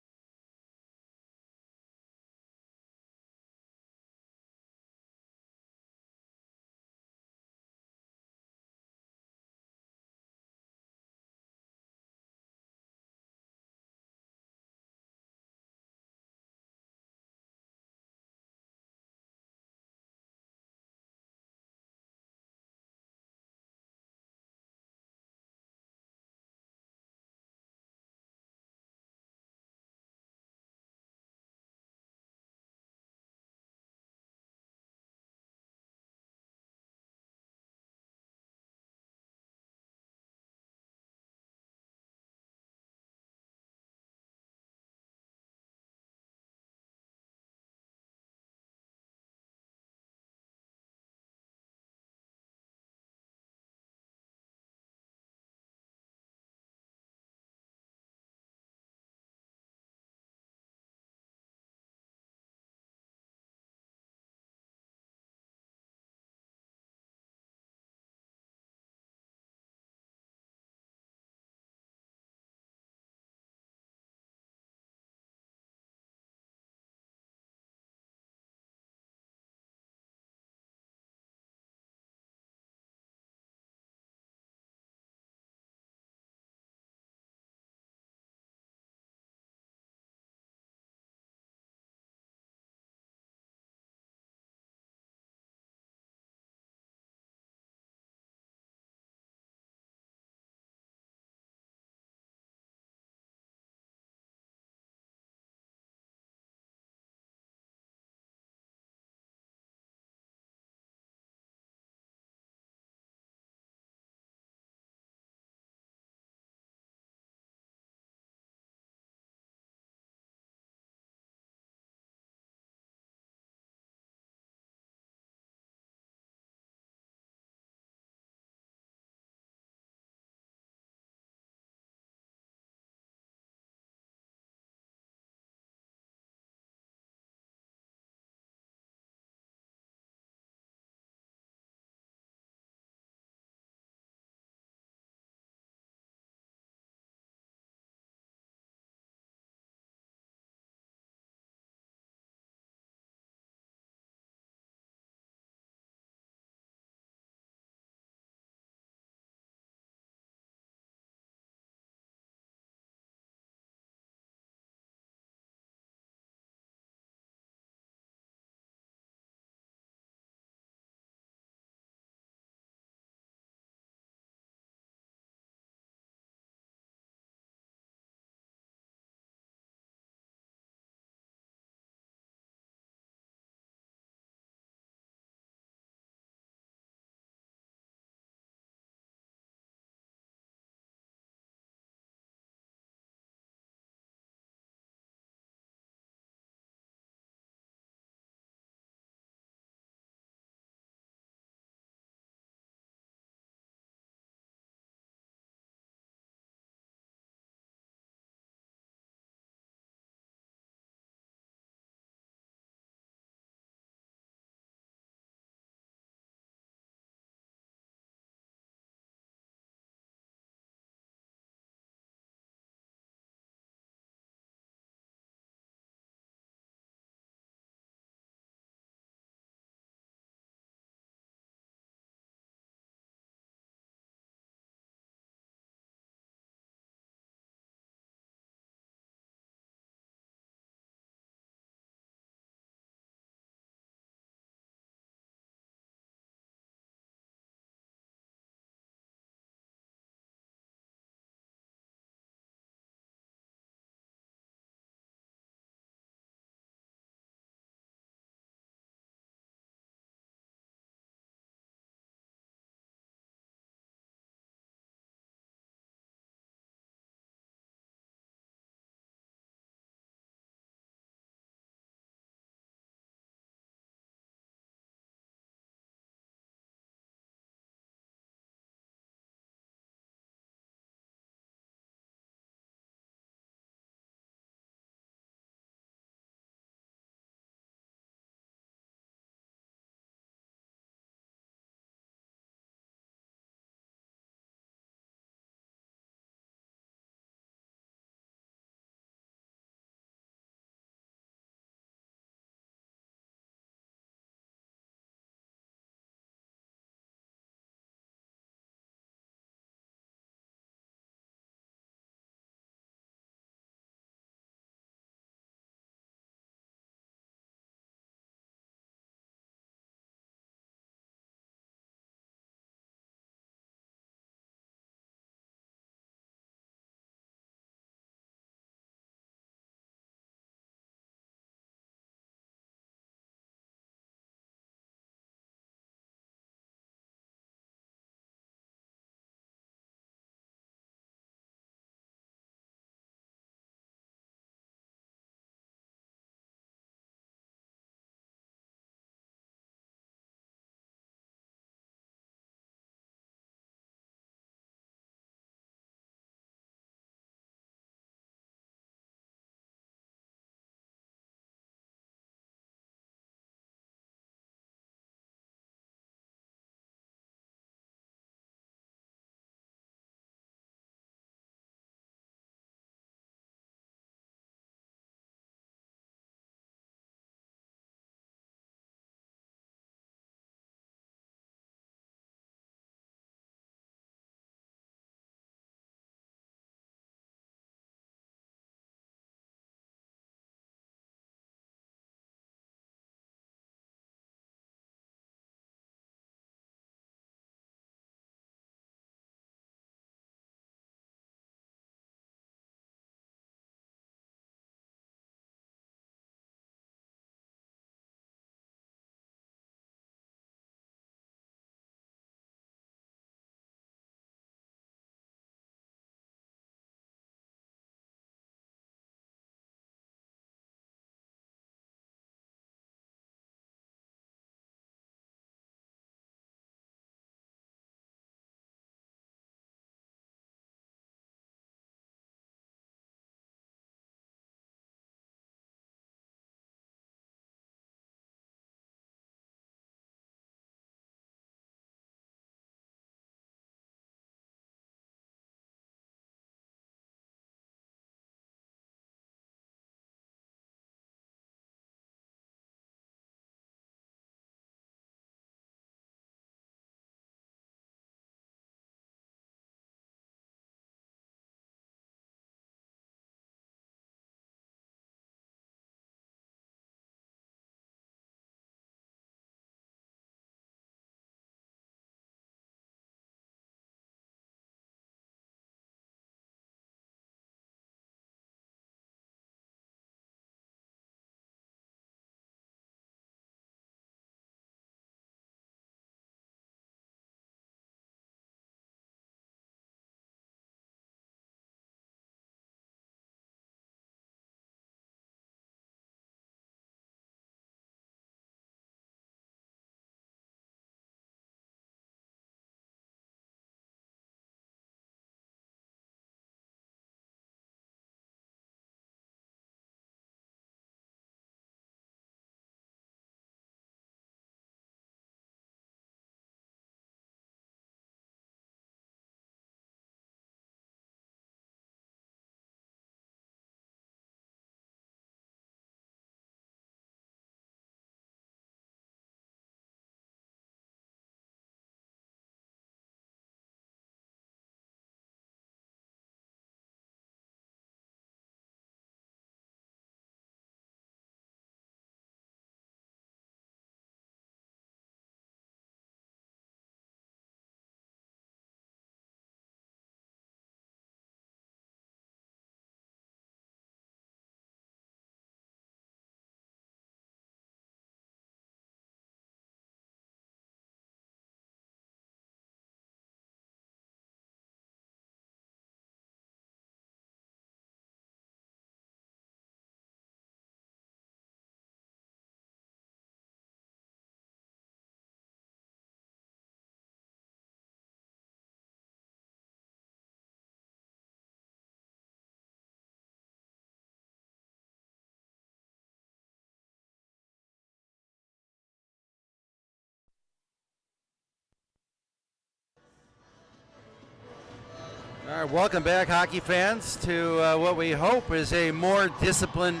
All right, welcome back, hockey fans, to what we hope is a more disciplined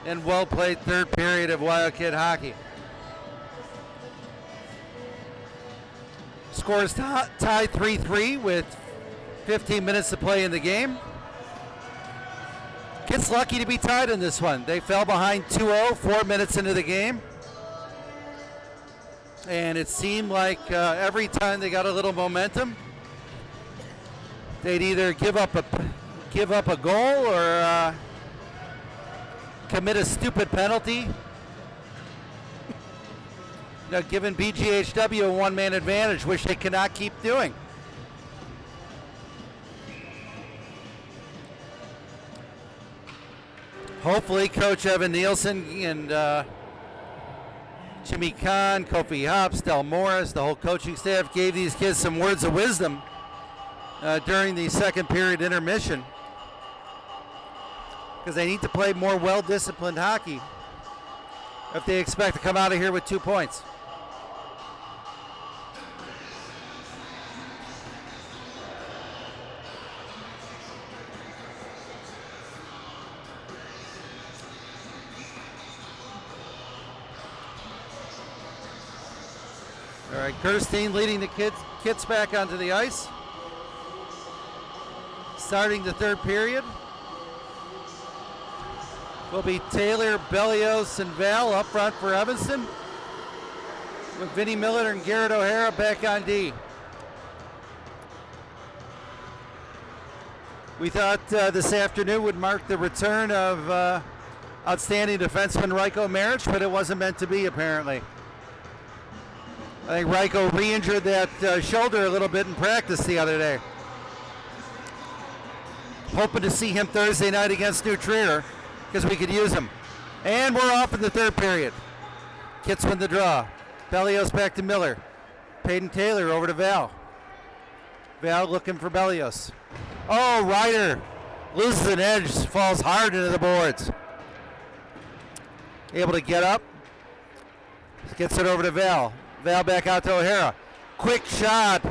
and well-played third period of Wildcat hockey. Scores tied 3-3 with 15 minutes to play in the game. Gets lucky to be tied in this one. They fell behind 2-0 4 minutes into the game. And it seemed like every time they got a little momentum, they'd either give up a goal or commit a stupid penalty. Giving BGHW a one-man advantage, which they cannot keep doing. Hopefully, Coach Evan Nielsen and Jimmy Kahn, Kofi Hops, Del Morris, the whole coaching staff gave these kids some words of wisdom during the second period intermission, because they need to play more well-disciplined hockey if they expect to come out of here with 2 points. All right, Gerstein leading the kids back onto the ice. Starting the third period will be Taylor, Bellios, and Val up front for Evanston, with Vinnie Miller and Garrett O'Hara back on D. We thought this afternoon would mark the return of outstanding defenseman Ryko Marich, but it wasn't meant to be, apparently. I think Ryko re-injured that shoulder a little bit in practice the other day. Hoping to see him Thursday night against New Trier, because we could use him. And we're off in the third period. Kits win the draw. Bellios back to Miller. Peyton Taylor over to Val. Val looking for Bellios. Oh, Ryder loses an edge, falls hard into the boards. Able to get up. Gets it over to Val. Val back out to O'Hara. Quick shot.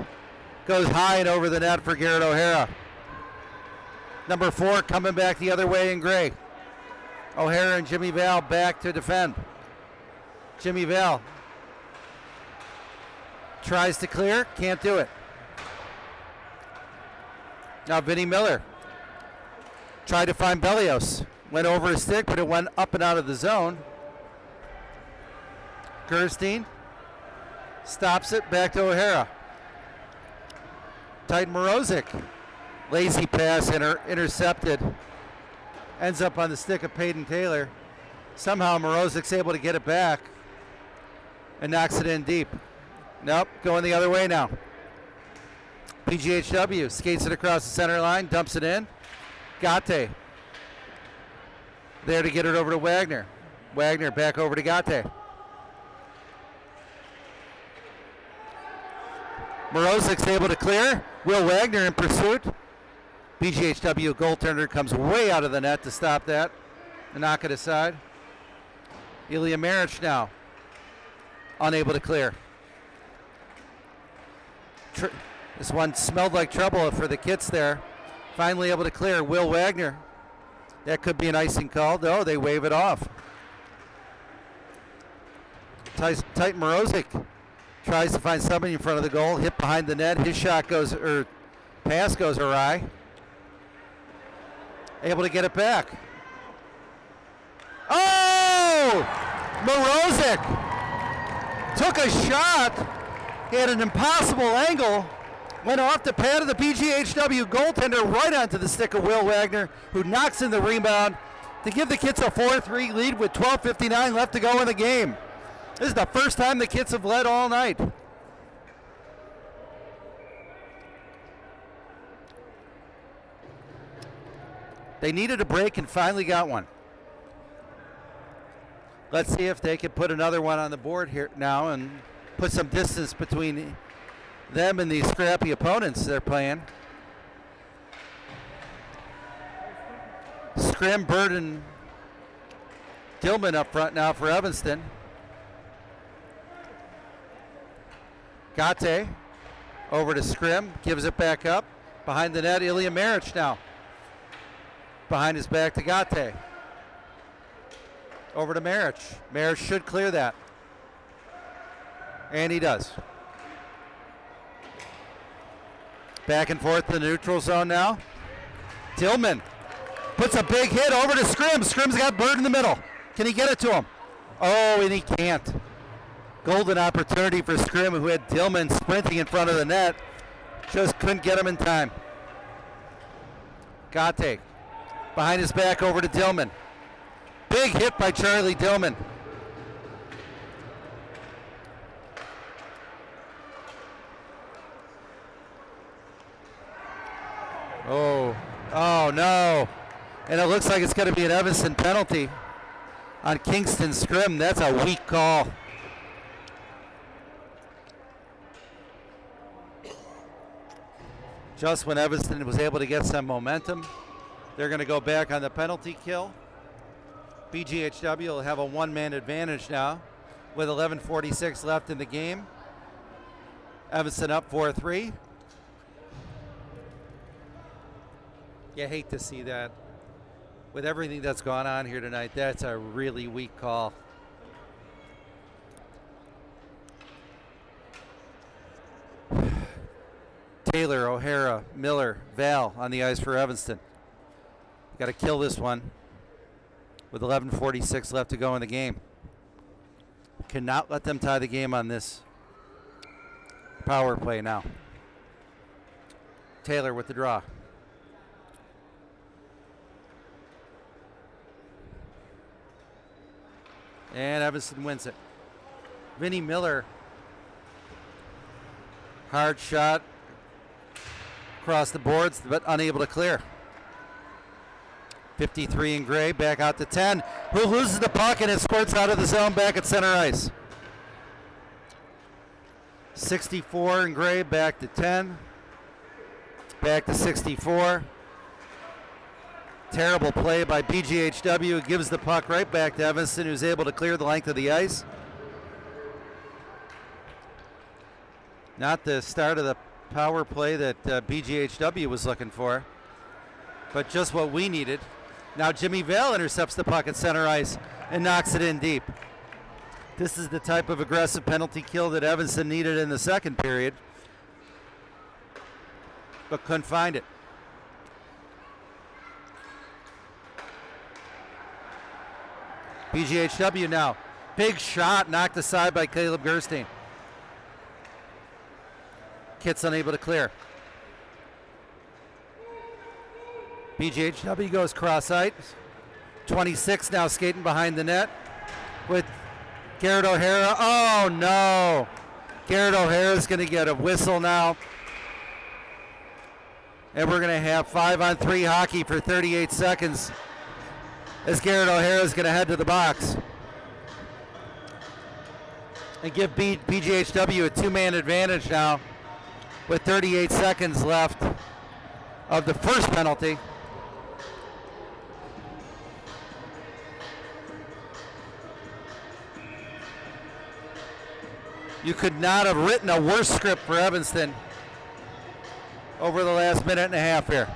Goes high and over the net for Garrett O'Hara. Number 4 coming back the other way in gray. O'Hara and Jimmy Val back to defend. Jimmy Val tries to clear, can't do it. Now Vinnie Miller tried to find Bellios. Went over his stick, but it went up and out of the zone. Gerstein stops it, back to O'Hara. Titan Morozic. Lazy pass, intercepted. Ends up on the stick of Peyton Taylor. Somehow Morozic's able to get it back and knocks it in deep. Nope, going the other way now. BGHW skates it across the center line, dumps it in. Gate there to get it over to Wagner. Wagner back over to Gate. Morozic's able to clear. Will Wagner in pursuit. BGHW goaltender comes way out of the net to stop that and knock it aside. Ilya Marich now unable to clear. This one smelled like trouble for the Kits there. Finally able to clear. Will Wagner. That could be an icing call. No, they wave it off. Titan Morozic tries to find somebody in front of the goal. Hit behind the net. His shot goes, or pass goes awry. Able to get it back. Oh! Morozic took a shot. He had an impossible angle. Went off the pad of the BGHW goaltender right onto the stick of Will Wagner, who knocks in the rebound to give the Kits a 4-3 lead with 12:59 left to go in the game. This is the first time the Kits have led all night. They needed a break and finally got one. Let's see if they can put another one on the board here now and put some distance between them and these scrappy opponents they're playing. Scrim, Bird, and Dillman up front now for Evanston. Gate over to Scrim, gives it back up. Behind the net, Ilya Maric now. Behind his back to Gate. Over to Maric. Maric should clear that. And he does. Back and forth to the neutral zone now. Tillman puts a big hit over to Scrim. Scrim's got Bird in the middle. Can he get it to him? Oh, and he can't. Golden opportunity for Scrim, who had Tillman sprinting in front of the net. Just couldn't get him in time. Gate behind his back over to Tillman. Big hit by Charlie Tillman. Oh no. And it looks like it's going to be an Evanston penalty on Kingston Scrim. That's a weak call. Just when Evanston was able to get some momentum, they're going to go back on the penalty kill. BGHW will have a one-man advantage now with 11:46 left in the game. Evanston up 4-3. You hate to see that. With everything that's gone on here tonight, that's a really weak call. Taylor, O'Hara, Miller, Val on the ice for Evanston. Got to kill this one with 11:46 left to go in the game. Cannot let them tie the game on this power play now. Taylor with the draw. And Evanston wins it. Vinnie Miller. Hard shot across the boards, but unable to clear. 53 in gray, back out to 10. Who loses the puck and it squirts out of the zone back at center ice. 64 in gray, back to 10. Back to 64. Terrible play by BGHW. Gives the puck right back to Evanston, who's able to clear the length of the ice. Not the start of the power play that BGHW was looking for, but just what we needed. Now Jimmy Vale intercepts the puck at center ice and knocks it in deep. This is the type of aggressive penalty kill that Evanston needed in the second period, but couldn't find it. BGHW now. Big shot knocked aside by Caleb Gerstein. Kit's unable to clear. BGHW goes cross-ice. 26 now skating behind the net with Garrett O'Hara. Oh no! Garrett O'Hara is going to get a whistle now. And we're going to have 5-on-3 hockey for 38 seconds as Garrett O'Hara is going to head to the box and give BGHW a two-man advantage now with 38 seconds left of the first penalty. You could not have written a worse script for Evanston over the last minute and a half here.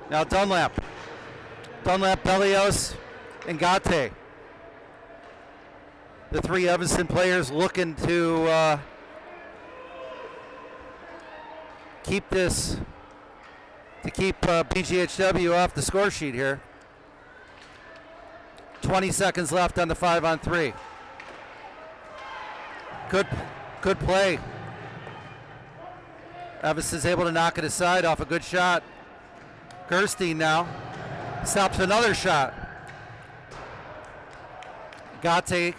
Now Dunlap, Bellios, and Gate. The three Evanston players looking to keep BGHW off the score sheet here. 20 seconds left on the 5-on-3. Good play. Evanston's able to knock it aside off a good shot. Gerstein now stops another shot. Gate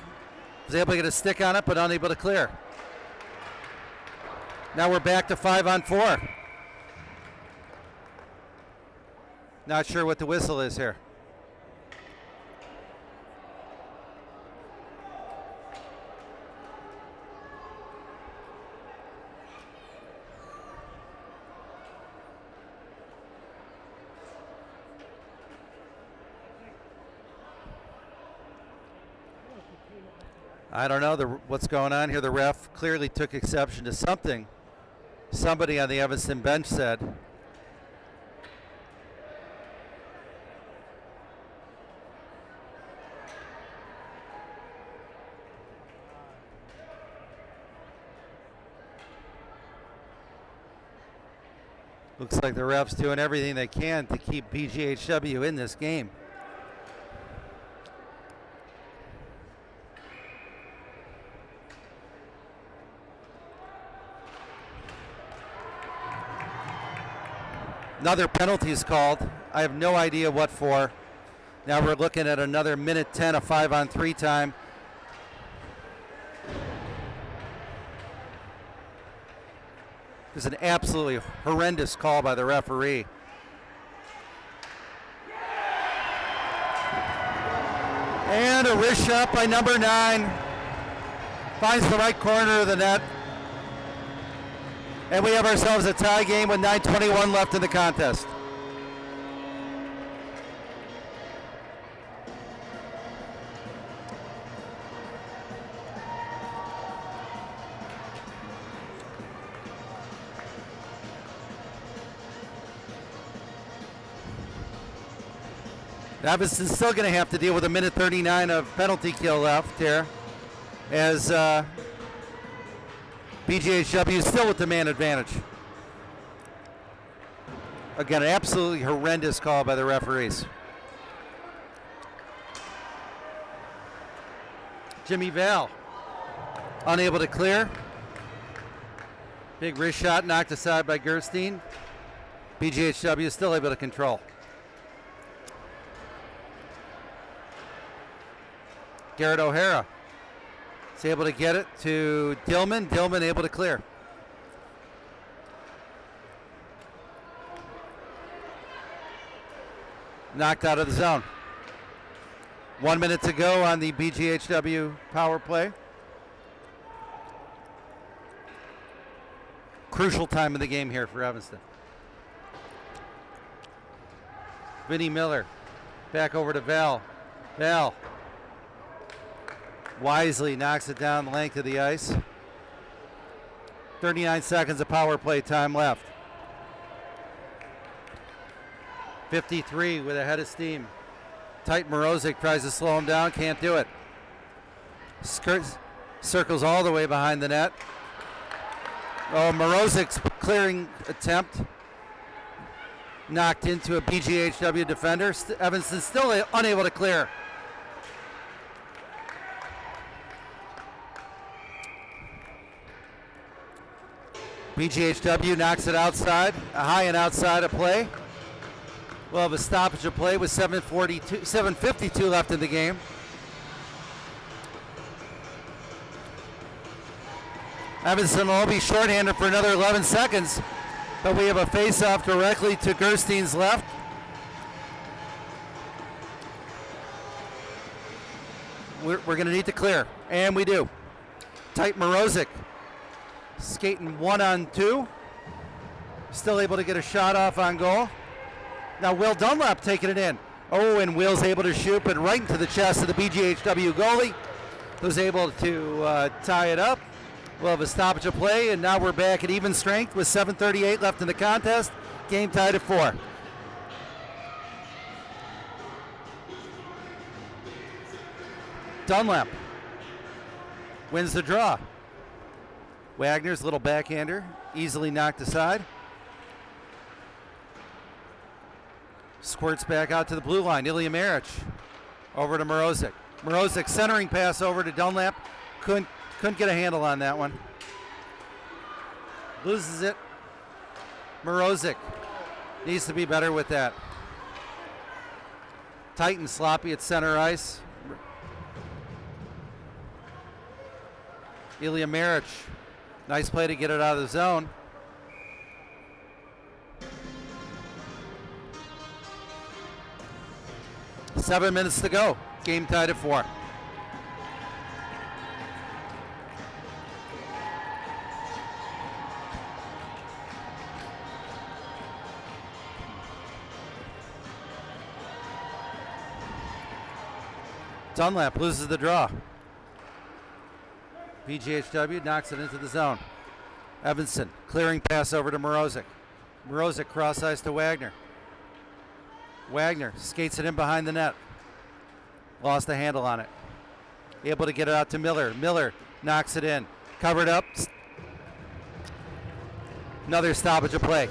was able to get a stick on it, but unable to clear. Now we're back to 5-on-4. Not sure what the whistle is here. I don't know what's going on here. The ref clearly took exception to something Somebody on the Evanston bench said. Looks like the refs doing everything they can to keep BGHW in this game. Another penalty is called. I have no idea what for. Now we're looking at another minute 10 of 5-on-3 time. It was an absolutely horrendous call by the referee. And a wrist shot by number 9. Finds the right corner of the net. And we have ourselves a tie game with 9:21 left in the contest. Evanston's still going to have to deal with a minute 39 of penalty kill left here, as BGHW is still with the man advantage. Again, an absolutely horrendous call by the referees. Jimmy Val, unable to clear. Big wrist shot knocked aside by Gerstein. BGHW is still able to control. Garrett O'Hara is able to get it to Dillman. Dillman able to clear. Knocked out of the zone. 1 minute to go on the BGHW power play. Crucial time in the game here for Evanston. Vinnie Miller back over to Val. Val wisely knocks it down the length of the ice. 39 seconds of power play time left. 53 with a head of steam. Tight Morozic tries to slow him down, can't do it. Circles all the way behind the net. Oh, Morozic's clearing attempt knocked into a BGHW defender. Evanston still unable to clear. BGHW knocks it outside, a high and outside of play. We'll have a stoppage of play with 7:52 left in the game. Evanston will be shorthanded for another 11 seconds, but we have a face-off directly to Gerstein's left. We're going to need to clear, and we do. Tight Morozic skating 1-on-2. Still able to get a shot off on goal. Now Will Dunlap taking it in. Oh, and Will's able to shoot, but right into the chest of the BGHW goalie, who's able to tie it up. We'll have a stoppage of play, and now we're back at even strength with 7:38 left in the contest. Game tied at 4. Dunlap wins the draw. Wagner's little backhander, easily knocked aside. Squirts back out to the blue line. Ilya Maric over to Morozic. Morozic centering pass over to Dunlap. Couldn't get a handle on that one. Loses it. Morozic needs to be better with that. Tight and sloppy at center ice. Ilya Maric. Nice play to get it out of the zone. Seven minutes to go. Game tied at 4. Dunlap loses the draw. BGHW knocks it into the zone. Evanson, clearing pass over to Morozic. Morozic cross ice to Wagner. Wagner skates it in behind the net. Lost the handle on it. Able to get it out to Miller. Miller knocks it in. Covered up. Another stoppage of play.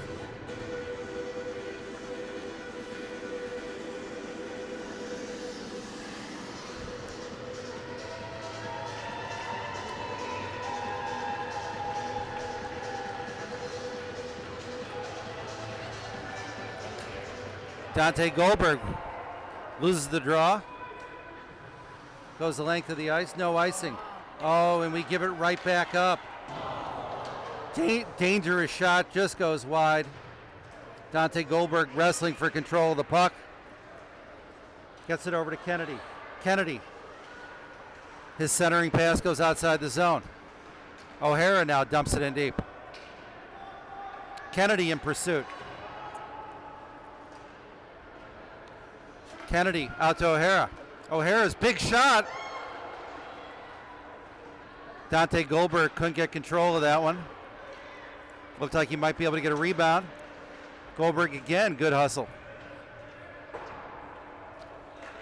Dante Goldberg loses the draw. Goes the length of the ice. No icing. Oh, and we give it right back up. Dangerous shot. Just goes wide. Dante Goldberg wrestling for control of the puck. Gets it over to Kennedy. Kennedy. His centering pass goes outside the zone. O'Hara now dumps it in deep. Kennedy in pursuit. Kennedy out to O'Hara. O'Hara's big shot. Dante Goldberg couldn't get control of that one. Looked like he might be able to get a rebound. Goldberg again, good hustle.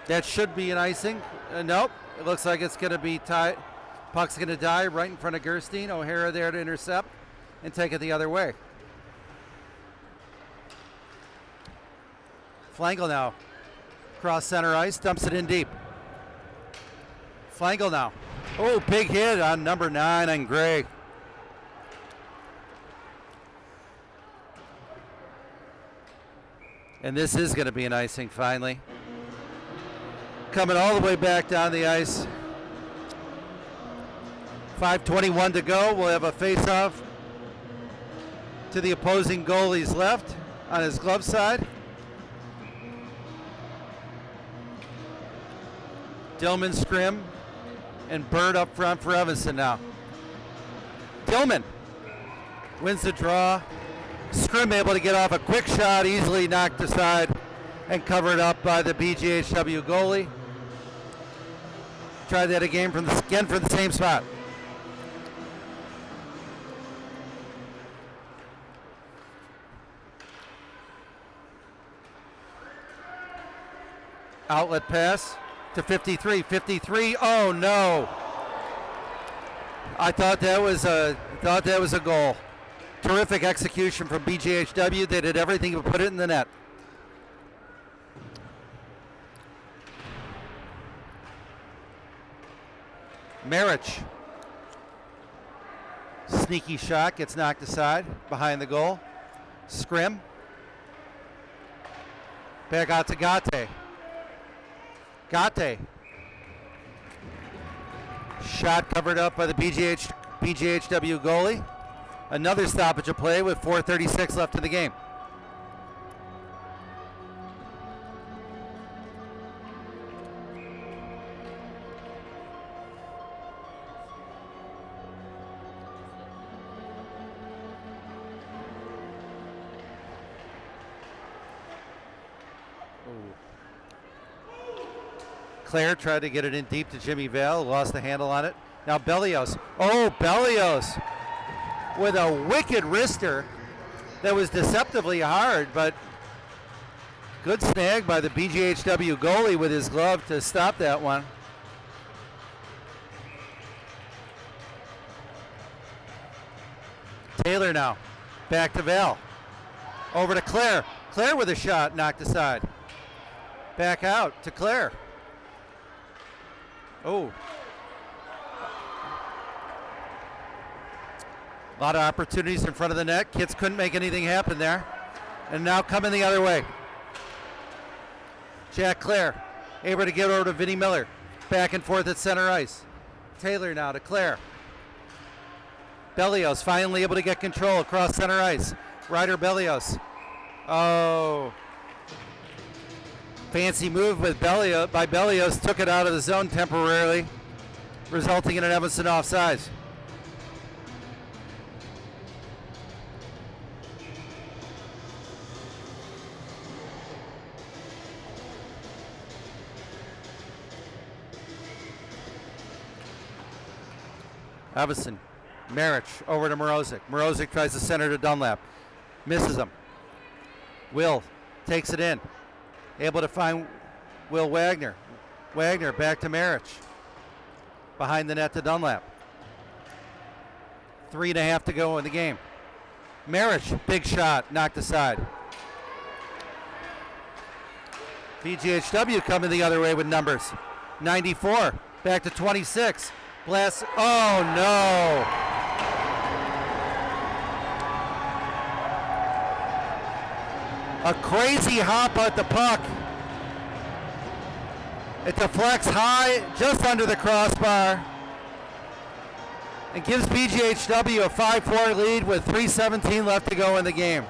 That should be an icing. Nope, it looks like it's going to be tied. Puck's going to die right in front of Gerstein. O'Hara there to intercept and take it the other way. Flangel now. Cross center ice, dumps it in deep. Flangel now. Oh, big hit on number 9 on Gray. And this is going to be an icing finally. Coming all the way back down the ice. 5:21 to go. We'll have a face-off to the opposing goalie's left on his glove side. Dillman, Scrim, and Bird up front for Evanston now. Dillman wins the draw. Scrim able to get off a quick shot, easily knocked aside and covered up by the BGHW goalie. Try that again from the same spot. Outlet pass to 53. 53. Oh no! I thought that was a goal. Terrific execution from BGHW. They did everything to put it in the net. Marich. Sneaky shot, gets knocked aside behind the goal. Scrim. Back out to Gate. Gate. Shot covered up by the BGHW goalie. Another stoppage of play with 4:36 left in the game. Claire tried to get it in deep to Jimmy Vale, lost the handle on it. Now Bellios. Oh, Bellios with a wicked wrister that was deceptively hard, but good snag by the BGHW goalie with his glove to stop that one. Taylor now, back to Val. Over to Claire. Claire with a shot, knocked aside. Back out to Claire. Oh. A lot of opportunities in front of the net. Kids couldn't make anything happen there. And now coming the other way. Jack Clare able to get over to Vinnie Miller. Back and forth at center ice. Taylor now to Clare. Bellios finally able to get control across center ice. Ryder Bellios. Oh. Fancy move with by Bellios. Took it out of the zone temporarily, resulting in an Evanston offsides. Evanston Marich over to Morozic. Morozic tries to center to Dunlap. Misses him. Will takes it in. Able to find Will Wagner. Wagner back to Marich. Behind the net to Dunlap. 3.5 to go in the game. Marich, big shot, knocked aside. BGHW coming the other way with numbers. 94, back to 26. Blast, oh no! A crazy hop at the puck. It deflects high, just under the crossbar, and gives BGHW a 5-4 lead with 3:17 left to go in the game.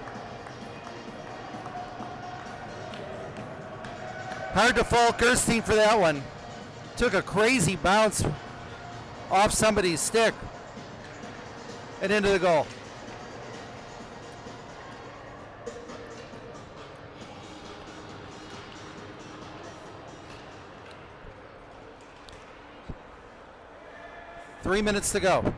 Hard to fault Gerstein for that one. Took a crazy bounce off somebody's stick and into the goal. Three minutes to go.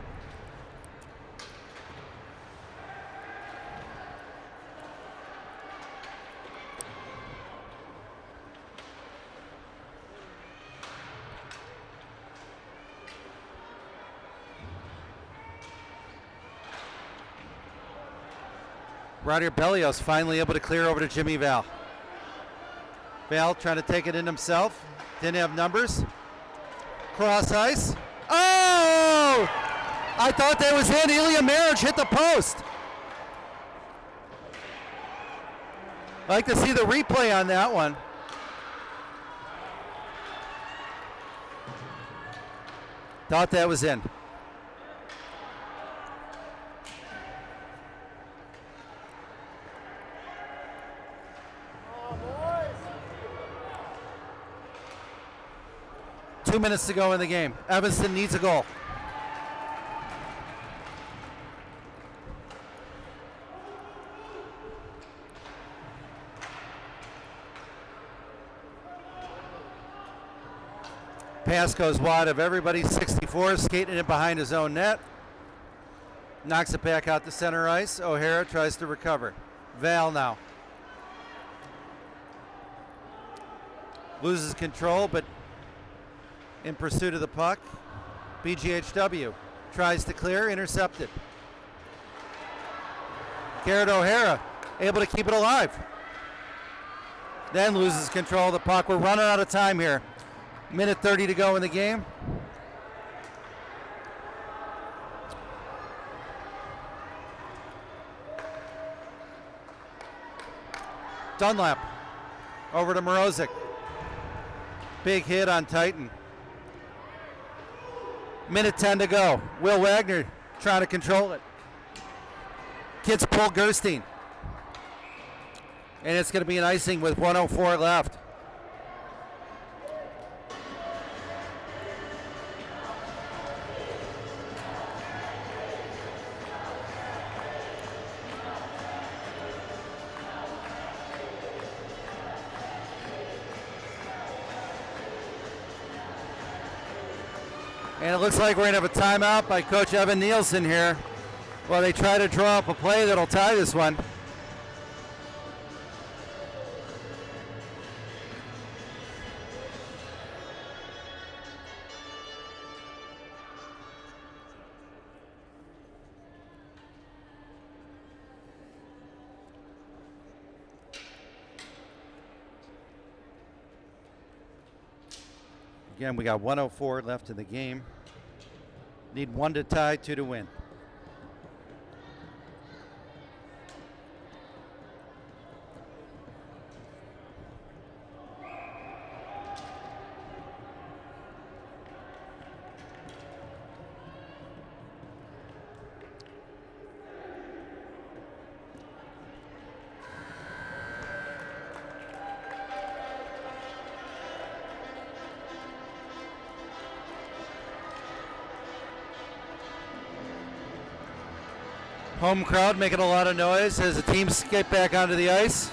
Ryder Bellios finally able to clear over to Jimmy Val. Val trying to take it in himself. Didn't have numbers. Cross ice. Oh! I thought that was in. Ilya Marich hit the post. I'd like to see the replay on that one. Thought that was in. Two minutes to go in the game. Evanston needs a goal. Pass goes wide of everybody. 64 skating it behind his own net. Knocks it back out to center ice. O'Hara tries to recover. Val now. Loses control, but in pursuit of the puck. BGHW tries to clear, intercepted. Garrett O'Hara able to keep it alive. Then loses control of the puck. We're running out of time here. Minute 30 to go in the game. Dunlap over to Morozic. Big hit on Titan. Minute 10 to go. Will Wagner trying to control it. Kids pull Gerstein. And it's going to be an icing with 1:04 left. And it looks like we're going to have a timeout by Coach Evan Nielsen here while they try to draw up a play that'll tie this one. Again, we got 1:04 left in the game. Need 1 to tie, 2 to win. Home crowd making a lot of noise as the teams get back onto the ice.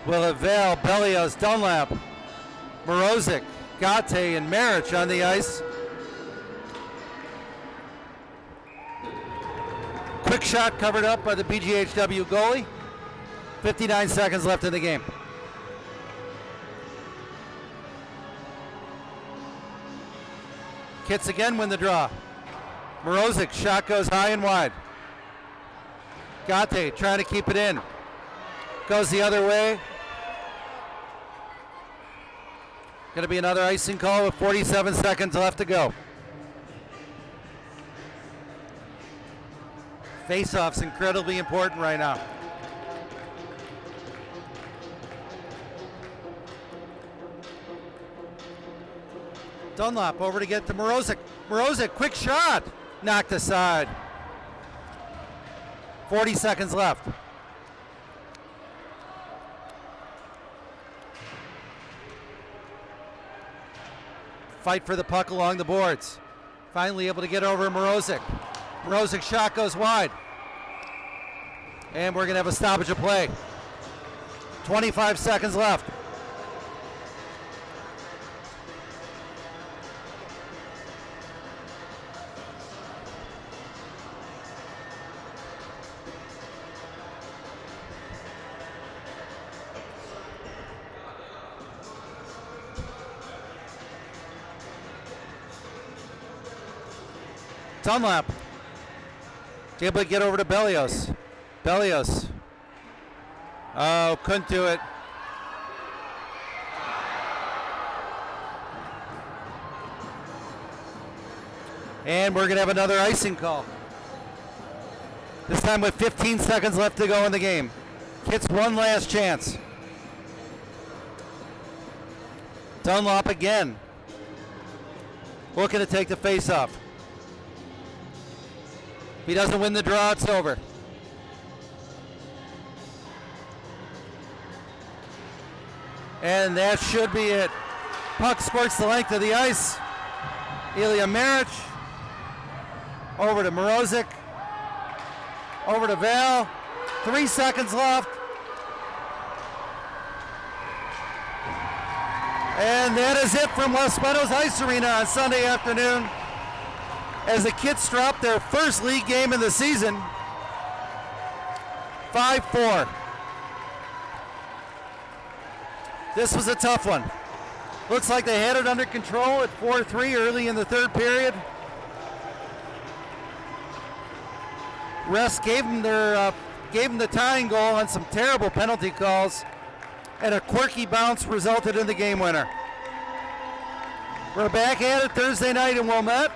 We'll have Val, Bellios, Dunlap, Morozic, Gate, and Marich on the ice. Quick shot covered up by the BGHW goalie. 59 seconds left in the game. Kits again win the draw. Morozic, shot goes high and wide. Gate trying to keep it in. Goes the other way. Going to be another icing call with 47 seconds left to go. Face-off's incredibly important right now. Dunlop over to get to Morozic. Morozic, quick shot. Knocked aside. 40 seconds left. Fight for the puck along the boards. Finally able to get over Morozic. Morozic shot goes wide. And we're going to have a stoppage of play. 25 seconds left. Dunlap able to get over to Bellios. Bellios. Oh, couldn't do it. And we're going to have another icing call. This time with 15 seconds left to go in the game. Kits one last chance. Dunlop again. Looking to take the face off. If he doesn't win the draw, it's over. And that should be it. Puck squirts the length of the ice. Ilya Maric. Over to Morozic. Over to Val. 3 seconds left. And that is it from West Meadows Ice Arena on Sunday afternoon, as the Kits drop their first league game of the season, 5-4. This was a tough one. Looks like they had it under control at 4-3 early in the third period. Rest gave them the tying goal on some terrible penalty calls, and a quirky bounce resulted in the game winner. We're back at it Thursday night in Wilmette.